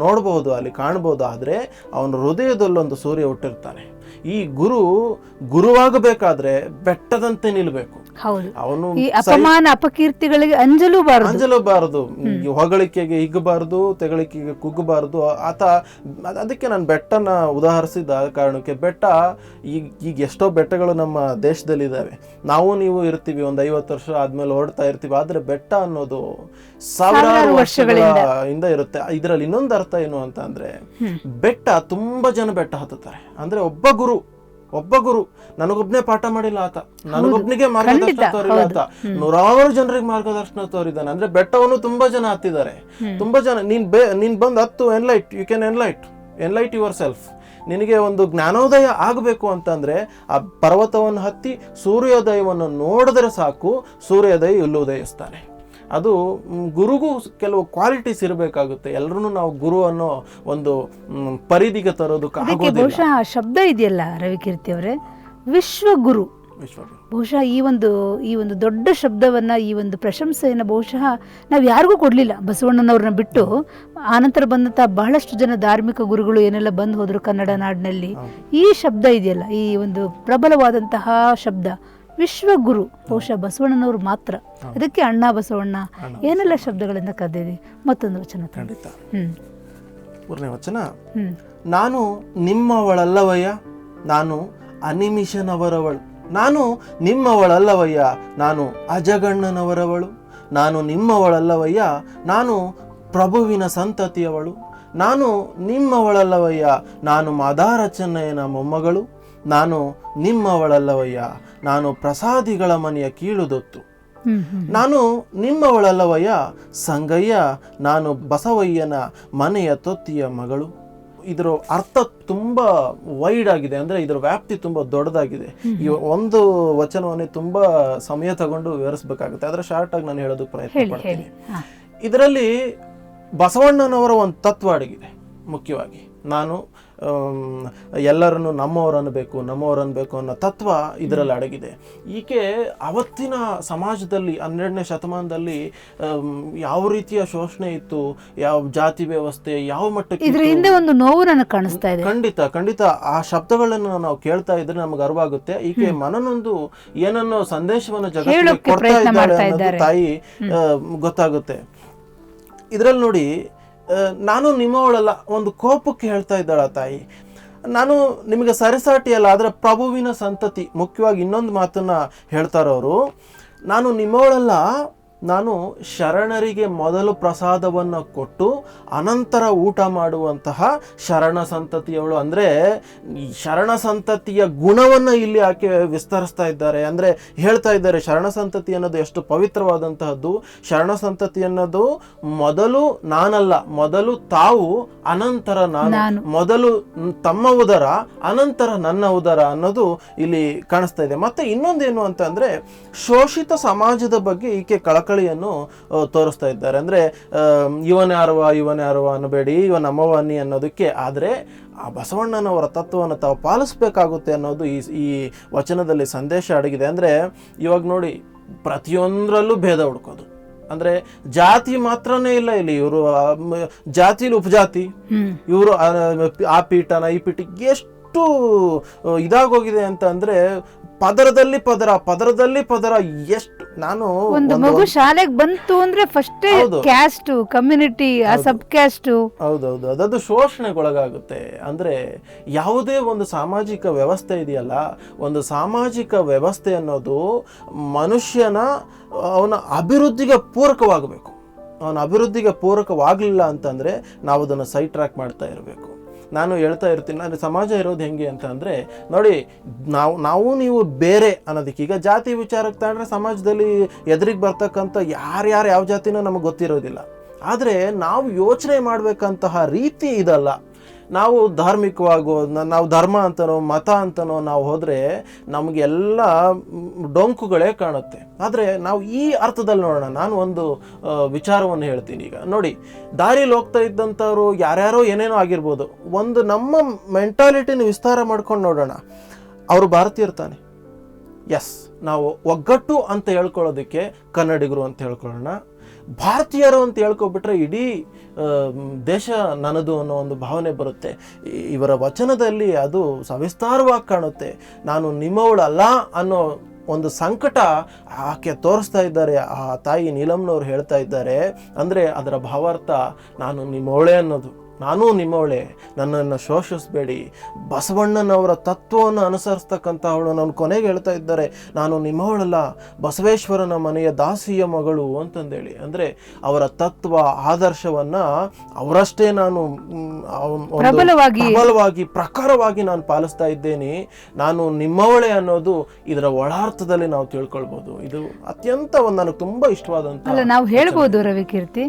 S2: ನೋಡ್ಬೋದು, ಅಲ್ಲಿ ಕಾಣ್ಬೋದು. ಆದರೆ ಅವನ ಹೃದಯದಲ್ಲೊಂದು ಸೂರ್ಯ ಹುಟ್ಟಿರ್ತಾನೆ. ಈ ಗುರುವಾಗಬೇಕಾದ್ರೆ ಬೆಟ್ಟದಂತೆ ನಿಲ್ಬೇಕು.
S1: ಅವನು ಅಪಮಾನ ಅಪಕೀರ್ತಿಗಳಿಗೆ ಅಂಜಲೂಬಾರದು, ಹೊಗಳಿಕೆಗೆ ಹಿಗ್ಗಬಾರದು, ತೆಗಳಿಕೆಗೆ ಕುಗ್ಗಬಾರದು. ಅದಕ್ಕೆ ನಾನು ಬೆಟ್ಟನ ಉದಾಹರಿಸಿದ ಕಾರಣಕ್ಕೆ, ಬೆಟ್ಟ ಈಗ ಎಷ್ಟೋ ಬೆಟ್ಟಗಳು ನಮ್ಮ ದೇಶದಲ್ಲಿ ಇದಾವೆ. ನಾವು ನೀವು ಇರ್ತೀವಿ, ಒಂದು 50 ವರ್ಷ ಆದ್ಮೇಲೆ ಹೊರಡ್ತಾ ಇರ್ತೀವಿ. ಆದ್ರೆ ಬೆಟ್ಟ ಅನ್ನೋದು ಸಾವಿರಾರು ವರ್ಷಗಳಿಂದ ಇರುತ್ತೆ. ಇದರಲ್ಲಿ ಇನ್ನೊಂದು ಅರ್ಥ ಏನು ಅಂತ ಅಂದ್ರೆ, ಬೆಟ್ಟ ತುಂಬಾ ಜನ ಬೆಟ್ಟ ಹತ್ತುತ್ತಾರೆ. ಅಂದ್ರೆ ಒಬ್ಬ ಗುರು ನನಗೊಬ್ನೇ ಪಾಠ ಮಾಡಿಲ್ಲ ಆತ, ನನಗೊಬ್ನಿಗೆ ಮಾರ್ಗದರ್ಶನ ತೋರಿಲ್ಲ ಆತ, ನೂರಾರು ಜನರಿಗೆ ಮಾರ್ಗದರ್ಶನ ತೋರಿದ್ದಾನೆ. ಅಂದ್ರೆ ಬೆಟ್ಟವನ್ನು ತುಂಬಾ ಜನ ಹತ್ತಿದ್ದಾರೆ. ತುಂಬಾ ಜನ ನೀನ್ ಬಂದು ಹತ್ತು, you can enlight yourself. ನಿನಗೆ ಒಂದು ಜ್ಞಾನೋದಯ ಆಗಬೇಕು ಅಂತಂದ್ರೆ ಆ ಪರ್ವತವನ್ನು ಹತ್ತಿ ಸೂರ್ಯೋದಯವನ್ನು ನೋಡಿದ್ರೆ ಸಾಕು, ಸೂರ್ಯೋದಯ ಇಲ್ಲಿ ಉದಯಿಸ್ತಾನೆ. ಅದು ಗುರುಗೂ ಕೆಲವು ಕ್ವಾಲಿಟೀಸ್ ಇರಬೇಕಾಗುತ್ತೆ. ಎಲ್ಲರೂ ನಾವು ಗುರು ಅನ್ನೋ ಒಂದು ಪರಿಧಿಗೆ ತರೋದಕ್ಕೆ ಬಹುಶಃ ಶಬ್ದ ಇದೆಯಲ್ಲ ರವಿಕೀರ್ತಿ ಅವರೇ, ವಿಶ್ವಗುರು. ಬಹುಶಃ ಈ ಒಂದು ದೊಡ್ಡ ಶಬ್ದವನ್ನ, ಈ ಒಂದು ಪ್ರಶಂಸೆಯನ್ನು ಬಹುಶಃ ನಾವು ಯಾರಿಗೂ ಕೊಡ್ಲಿಲ್ಲ, ಬಸವಣ್ಣನವ್ರನ್ನ ಬಿಟ್ಟು. ಆನಂತರ ಬಂದಂತಹ ಬಹಳಷ್ಟು ಜನ ಧಾರ್ಮಿಕ ಗುರುಗಳು ಏನೆಲ್ಲ ಬಂದು ಹೋದ್ರು ಕನ್ನಡ ನಾಡಿನಲ್ಲಿ. ಈ ಶಬ್ದ ಇದೆಯಲ್ಲ, ಈ ಒಂದು ಪ್ರಬಲವಾದಂತಹ ಶಬ್ದ ವಿಶ್ವಗುರು ಬಹುಶಃ ಬಸವಣ್ಣನವರು ಮಾತ್ರ. ಅದಕ್ಕೆ ಅಣ್ಣ ಬಸವಣ್ಣ ಏನೆಲ್ಲ ಶಬ್ದಗಳಿಂದ ಕದ್ದಿದೆ. ಮತ್ತೊಂದು ವಚನ
S2: ಖಂಡಿತ. ಮೂರನೇ ವಚನ, ನಾನು ನಿಮ್ಮವಳಲ್ಲವಯ್ಯ, ನಾನು ಅನಿಮಿಷನವರವಳು. ನಾನು ನಿಮ್ಮವಳಲ್ಲವಯ್ಯ, ನಾನು ಅಜಗಣ್ಣನವರವಳು. ನಾನು ನಿಮ್ಮವಳಲ್ಲವಯ್ಯ, ನಾನು ಪ್ರಭುವಿನ ಸಂತತಿಯವಳು. ನಾನು ನಿಮ್ಮವಳಲ್ಲವಯ್ಯ, ನಾನು ಮಾದಾರ ಚೆನ್ನಯ್ಯನ ಮೊಮ್ಮಗಳು. ನಾನು ನಿಮ್ಮವಳಲ್ಲವಯ್ಯ, ನಾನು ಪ್ರಸಾದಿಗಳ ಮನೆಯ ಕೀಳುದೊತ್ತು. ನಾನು ನಿಮ್ಮವಳಲ್ಲವಯ್ಯ ಸಂಗಯ್ಯ, ನಾನು ಬಸವಯ್ಯನ ಮನೆಯ ತೊತ್ತಿಯ ಮಗಳು. ಇದರ ಅರ್ಥ ತುಂಬಾ ವೈಡ್ ಆಗಿದೆ, ಅಂದ್ರೆ ಇದರ ವ್ಯಾಪ್ತಿ ತುಂಬಾ ದೊಡ್ಡದಾಗಿದೆ. ಈ ಒಂದು ವಚನವನ್ನೇ ತುಂಬಾ ಸಮಯ ತಗೊಂಡು ವಿವರಿಸಬೇಕಾಗುತ್ತೆ. ಅದರ ಶಾರ್ಟ್ ಆಗಿ ನಾನು ಹೇಳೋದಕ್ಕೆ ಪ್ರಯತ್ನ ಪಡ್ತೀನಿ. ಇದರಲ್ಲಿ ಬಸವಣ್ಣನವರ ಒಂದು ತತ್ವ ಅಡಗಿದೆ. ಮುಖ್ಯವಾಗಿ ನಾನು ಎಲ್ಲರನ್ನು ನಮ್ಮವರನ್ನಬೇಕು ಅನ್ನೋ ತತ್ವ ಇದರಲ್ಲಿ ಅಡಗಿದೆ. ಈಕೆ ಅವತ್ತಿನ ಸಮಾಜದಲ್ಲಿ 12ನೇ ಶತಮಾನದಲ್ಲಿ ಯಾವ ರೀತಿಯ ಶೋಷಣೆ ಇತ್ತು, ಯಾವ ಜಾತಿ ವ್ಯವಸ್ಥೆ ಯಾವ ಮಟ್ಟಕ್ಕೆ,
S1: ಇದರ ಹಿಂದೆ ಒಂದು ನೋವು ನನಗೆ ಕಾಣಿಸ್ತಾ ಇದೆ.
S2: ಖಂಡಿತ ಆ ಶಬ್ದಗಳನ್ನು ನಾವು ಕೇಳ್ತಾ ಇದ್ರೆ ನಮಗೆ ಅರಿವಾಗುತ್ತೆ. ಈಕೆ ಮನನೊಂದು ಏನನ್ನೋ ಸಂದೇಶವನ್ನು ಜಗತ್ತಿಗೆ ಕೊಡ್ತಾ ಇದ್ದಾಳೆ ಅನ್ನೋದು ತಾಯಿ ಗೊತ್ತಾಗುತ್ತೆ. ಇದರಲ್ಲಿ ನೋಡಿ, ನಾನು ನಿಮ್ಮವಳಲ್ಲ, ಒಂದು ಕೋಪಕ್ಕೆ ಹೇಳ್ತಾ ಇದ್ದಾಳ ತಾಯಿ. ನಾನು ನಿಮಗೆ ಸರಿಸಾಟಿ ಅಲ್ಲ, ಆದರೆ ಪ್ರಭುವಿನ ಸಂತತಿ. ಮುಖ್ಯವಾಗಿ ಇನ್ನೊಂದು ಮಾತನ್ನ ಹೇಳ್ತಾರವರು, ನಾನು ನಿಮ್ಮವಳಲ್ಲ, ನಾನು ಶರಣರಿಗೆ ಮೊದಲು ಪ್ರಸಾದವನ್ನು ಕೊಟ್ಟು ಅನಂತರ ಊಟ ಮಾಡುವಂತಹ ಶರಣ ಸಂತತಿಯವಳು. ಅಂದರೆ ಈ ಶರಣ ಸಂತತಿಯ ಗುಣವನ್ನು ಇಲ್ಲಿ ಆಕೆ ವಿಸ್ತರಿಸ್ತಾ ಇದ್ದಾರೆ. ಅಂದರೆ ಹೇಳ್ತಾ ಇದ್ದಾರೆ, ಶರಣ ಸಂತತಿ ಅನ್ನೋದು ಎಷ್ಟು ಪವಿತ್ರವಾದಂತಹದ್ದು. ಶರಣ ಸಂತತಿ ಅನ್ನೋದು ಮೊದಲು ನಾನಲ್ಲ, ಮೊದಲು ತಾವು, ಅನಂತರ ನಾನು, ಮೊದಲು ತಮ್ಮ ಉದರ, ಅನಂತರ ನನ್ನ ಉದರ ಅನ್ನೋದು ಇಲ್ಲಿ ಕಾಣಿಸ್ತಾ ಇದೆ. ಮತ್ತೆ ಇನ್ನೊಂದೇನು ಅಂತಂದ್ರೆ, ಶೋಷಿತ ಸಮಾಜದ ಬಗ್ಗೆ ಈಕೆ ಕಳಕಳಿಯನ್ನು ತೋರಿಸ್ತಾ ಇದ್ದಾರೆ. ಅಂದ್ರೆ ಇವನೇ ಅರವ ಅನ್ನಬೇಡಿ, ಇವ ನಮ್ಮವ ಅನ್ನಿ ಅನ್ನೋದಕ್ಕೆ. ಆದರೆ ಆ ಬಸವಣ್ಣನವರ ತತ್ವವನ್ನು ತಾವು ಪಾಲಿಸ್ಬೇಕಾಗುತ್ತೆ ಅನ್ನೋದು ಈ ವಚನದಲ್ಲಿ ಸಂದೇಶ ಅಡಗಿದೆ. ಅಂದರೆ ಇವಾಗ ನೋಡಿ, ಪ್ರತಿಯೊಂದರಲ್ಲೂ ಭೇದ ಹುಡ್ಕೋದು. ಅಂದ್ರೆ ಜಾತಿ ಮಾತ್ರನೇ ಇಲ್ಲ ಇಲ್ಲಿ, ಇವರು ಜಾತಿಲಿ ಉಪಜಾತಿ, ಇವರು ಆ ಪೀಠನ ಈ ಪೀಠ, ಎಷ್ಟು ಇದಾಗೋಗಿದೆ ಅಂತ ಅಂದ್ರೆ ಪದರದಲ್ಲಿ ಪದರ ಎಷ್ಟು. ನಾನು
S1: ಒಂದು ಮಗು ಶಾಲೆಗೆ ಬಂತು ಅಂದ್ರೆ ಫಸ್ಟ್ ಕ್ಯಾಸ್ಟ್, ಕಮ್ಯುನಿಟಿ, ಆ ಸಬ್ ಕ್ಯಾಸ್ಟ್,
S2: ಹೌದೌದು, ಅದು ಶೋಷಣೆಗೊಳಗಾಗುತ್ತೆ. ಅಂದ್ರೆ ಯಾವುದೇ ಒಂದು ಸಾಮಾಜಿಕ ವ್ಯವಸ್ಥೆ ಇದೆಯಲ್ಲ, ಒಂದು ಸಾಮಾಜಿಕ ವ್ಯವಸ್ಥೆ ಅನ್ನೋದು ಮನುಷ್ಯನ ಅವನ ಅಭಿವೃದ್ಧಿಗೆ ಪೂರಕವಾಗಬೇಕು. ಅವನ ಅಭಿವೃದ್ಧಿಗೆ ಪೂರಕವಾಗಲಿಲ್ಲ ಅಂತಂದ್ರೆ ನಾವು ಅದನ್ನು ಸೈಡ್ ಟ್ರ್ಯಾಕ್ ಮಾಡ್ತಾ ಇರಬೇಕು. ನಾನು ಹೇಳ್ತಾ ಇರ್ತೀನಿ, ಅಂದರೆ ಸಮಾಜ ಇರೋದು ಹೆಂಗೆ ಅಂತ ಅಂದರೆ, ನೋಡಿ ನಾವು ನೀವು ಬೇರೆ ಅನ್ನೋದಕ್ಕೆ, ಈಗ ಜಾತಿ ವಿಚಾರಕ್ಕೆ ತಗೊಂಡ್ರೆ ಸಮಾಜದಲ್ಲಿ ಎದುರಿಗೆ ಬರ್ತಕ್ಕಂಥ ಯಾರ್ಯಾರು ಯಾವ ಜಾತಿನೂ ನಮಗೆ ಗೊತ್ತಿರೋದಿಲ್ಲ. ಆದರೆ ನಾವು ಯೋಚನೆ ಮಾಡಬೇಕಂತಹ ರೀತಿ ಇದಲ್ಲ. ನಾವು ಧಾರ್ಮಿಕವಾಗೋ, ನಾವು ಧರ್ಮ ಅಂತನೋ ಮತ ಅಂತನೋ ನಾವು ಹೋದರೆ ನಮಗೆಲ್ಲ ಡೊಂಕುಗಳೇ ಕಾಣುತ್ತೆ. ಆದರೆ ನಾವು ಈ ಅರ್ಥದಲ್ಲಿ ನೋಡೋಣ. ನಾನು ಒಂದು ವಿಚಾರವನ್ನು ಹೇಳ್ತೀನಿ. ಈಗ ನೋಡಿ, ದಾರಿಲಿ ಹೋಗ್ತಾ ಇದ್ದಂಥವ್ರು ಯಾರ್ಯಾರೋ ಏನೇನೋ ಆಗಿರ್ಬೋದು, ಒಂದು ನಮ್ಮ ಮೆಂಟಾಲಿಟಿನ ವಿಸ್ತಾರ ಮಾಡ್ಕೊಂಡು ನೋಡೋಣ. ಅವರು ಭಾರತೀಯರು ತಾನೆ, ಎಸ್, ನಾವು ಒಗ್ಗಟ್ಟು ಅಂತ ಹೇಳ್ಕೊಳ್ಳೋದಕ್ಕೆ ಕನ್ನಡಿಗರು ಅಂತ ಹೇಳ್ಕೊಳ್ಳೋಣ. ಭಾರತೀಯರು ಅಂತ ಹೇಳ್ಕೊಬಿಟ್ರೆ ಇಡೀ ದೇಶ ನನ್ನದು ಅನ್ನೋ ಒಂದು ಭಾವನೆ ಬರುತ್ತೆ. ಇವರ ವಚನದಲ್ಲಿ ಅದು ಸವಿಸ್ತಾರವಾಗಿ ಕಾಣುತ್ತೆ. ನಾನು ನಿಮ್ಮವಳಲ್ಲ ಅನ್ನೋ ಒಂದು ಸಂಕಟ ಆಕೆ ತೋರಿಸ್ತಾ ಇದ್ದಾರೆ. ಆ ತಾಯಿ ನೀಲಮ್ನವ್ರು ಹೇಳ್ತಾ ಇದ್ದಾರೆ. ಅಂದರೆ ಅದರ ಭಾವಾರ್ಥ ನಾನು ನಿಮ್ಮವಳೇ ಅನ್ನೋದು, ನಾನೂ ನಿಮ್ಮವಳೇ, ನನ್ನನ್ನು ಶೋಷಿಸಬೇಡಿ. ಬಸವಣ್ಣನವರ ತತ್ವವನ್ನು ಅನುಸರಿಸ್ತಕ್ಕಂಥವಳು. ನಾನು ಕೊನೆಗೆ ಹೇಳ್ತಾ ಇದ್ದಾರೆ, ನಾನು ನಿಮ್ಮವಳಲ್ಲ, ಬಸವೇಶ್ವರನ ಮನೆಯ ದಾಸಿಯ ಮಗಳು ಅಂತಂದೇಳಿ. ಅಂದರೆ ಅವರ ತತ್ವ ಆದರ್ಶವನ್ನು ಅವರಷ್ಟೇ ನಾನು ಪ್ರಬಲವಾಗಿ ಪ್ರಖರವಾಗಿ ನಾನು ಪಾಲಿಸ್ತಾ ಇದ್ದೇನೆ. ನಾನು ನಿಮ್ಮವಳೇ ಅನ್ನೋದು ಇದರ ಒಳಾರ್ಥದಲ್ಲಿ ನಾವು ತಿಳ್ಕೊಳ್ಬೋದು. ಇದು ಅತ್ಯಂತ ಒಂದು ನನಗೆ ತುಂಬ ಇಷ್ಟವಾದಂಥ.
S1: ಅಲ್ಲ, ನಾವು ಹೇಳ್ಬೋದು ರವಿಕೀರ್ತಿ,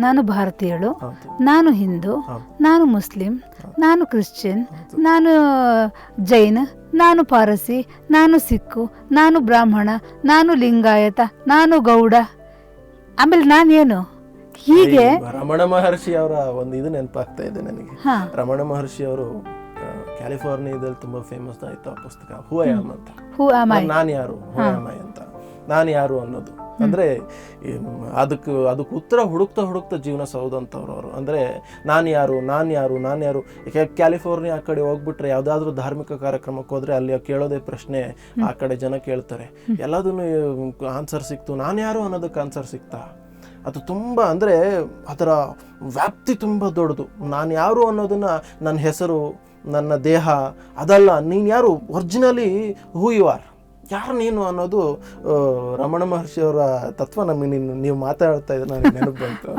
S1: ನಾನು ಭಾರತೀಯಳು, ನಾನು ಹಿಂದೂ, ನಾನು ಮುಸ್ಲಿಂ, ನಾನು ಕ್ರಿಶ್ಚಿಯನ್, ನಾನು ಜೈನ, ನಾನು ಪಾರಸಿ, ನಾನು ಸಿಕ್ಕು, ನಾನು ಬ್ರಾಹ್ಮಣ, ನಾನು ಲಿಂಗಾಯತ, ನಾನು ಗೌಡ, ಆಮೇಲೆ ನಾನೇನು, ಹೀಗೆ.
S2: ರಮಣ ಮಹರ್ಷಿ ಅವರ ಒಂದು ಇದು ನೆನಪಾಗ್ತಾ ಇದೆ ನನಗೆ. ರಮಣ ಮಹರ್ಷಿ ಅವರು ಕ್ಯಾಲಿಫೋರ್ನಿಯಾದಲ್ಲಿ ತುಂಬಾ ಫೇಮಸ್ ಆಯ್ತು ಆ ಪುಸ್ತಕ, ಹೂ ಐ ಆಮ್ ಅಂತ. ನಾನು ಯಾರು, ಹೂ ಆಮ್ ಐ ಅಂತ, ನಾನು ಯಾರು ಅನ್ನೋದು. ಅಂದರೆ ಅದಕ್ಕೆ ಉತ್ತರ ಹುಡುಕ್ತಾ ಜೀವನ ಸೌದಂಥವ್ರು ಅವರು. ಅಂದರೆ ನಾನು ಯಾರು. ಕ್ಯಾಲಿಫೋರ್ನಿಯಾ ಆ ಕಡೆ ಹೋಗ್ಬಿಟ್ರೆ ಯಾವುದಾದ್ರೂ ಧಾರ್ಮಿಕ ಕಾರ್ಯಕ್ರಮಕ್ಕೆ ಹೋದರೆ ಅಲ್ಲಿ ಕೇಳೋದೇ ಪ್ರಶ್ನೆ ಆ ಕಡೆ ಜನ ಕೇಳ್ತಾರೆ. ಎಲ್ಲದನ್ನು ಆನ್ಸರ್ ಸಿಕ್ತು, ನಾನು ಯಾರು ಅನ್ನೋದಕ್ಕೆ ಆನ್ಸರ್ ಸಿಗ್ತಾ. ಅದು ತುಂಬ, ಅಂದರೆ ಅದರ ವ್ಯಾಪ್ತಿ ತುಂಬ ದೊಡ್ಡದು. ನಾನು ಯಾರು ಅನ್ನೋದನ್ನು ನನ್ನ ಹೆಸರು, ನನ್ನ ದೇಹ ಅದಲ್ಲ, ನೀನು ಯಾರು, ಒರಿಜಿನಲಿ ಹೂ ಯು ಆರ್, ಯಾರು ನೀನು ಅನ್ನೋದು ರಮಣ ಮಹರ್ಷಿ ಅವರ ತತ್ವ. ನಮಗೆ ನೀವು ಮಾತಾಡ್ತಾ ಇದ್ರೆ ನನಗೆ ನೆನಪು ಬಂತು.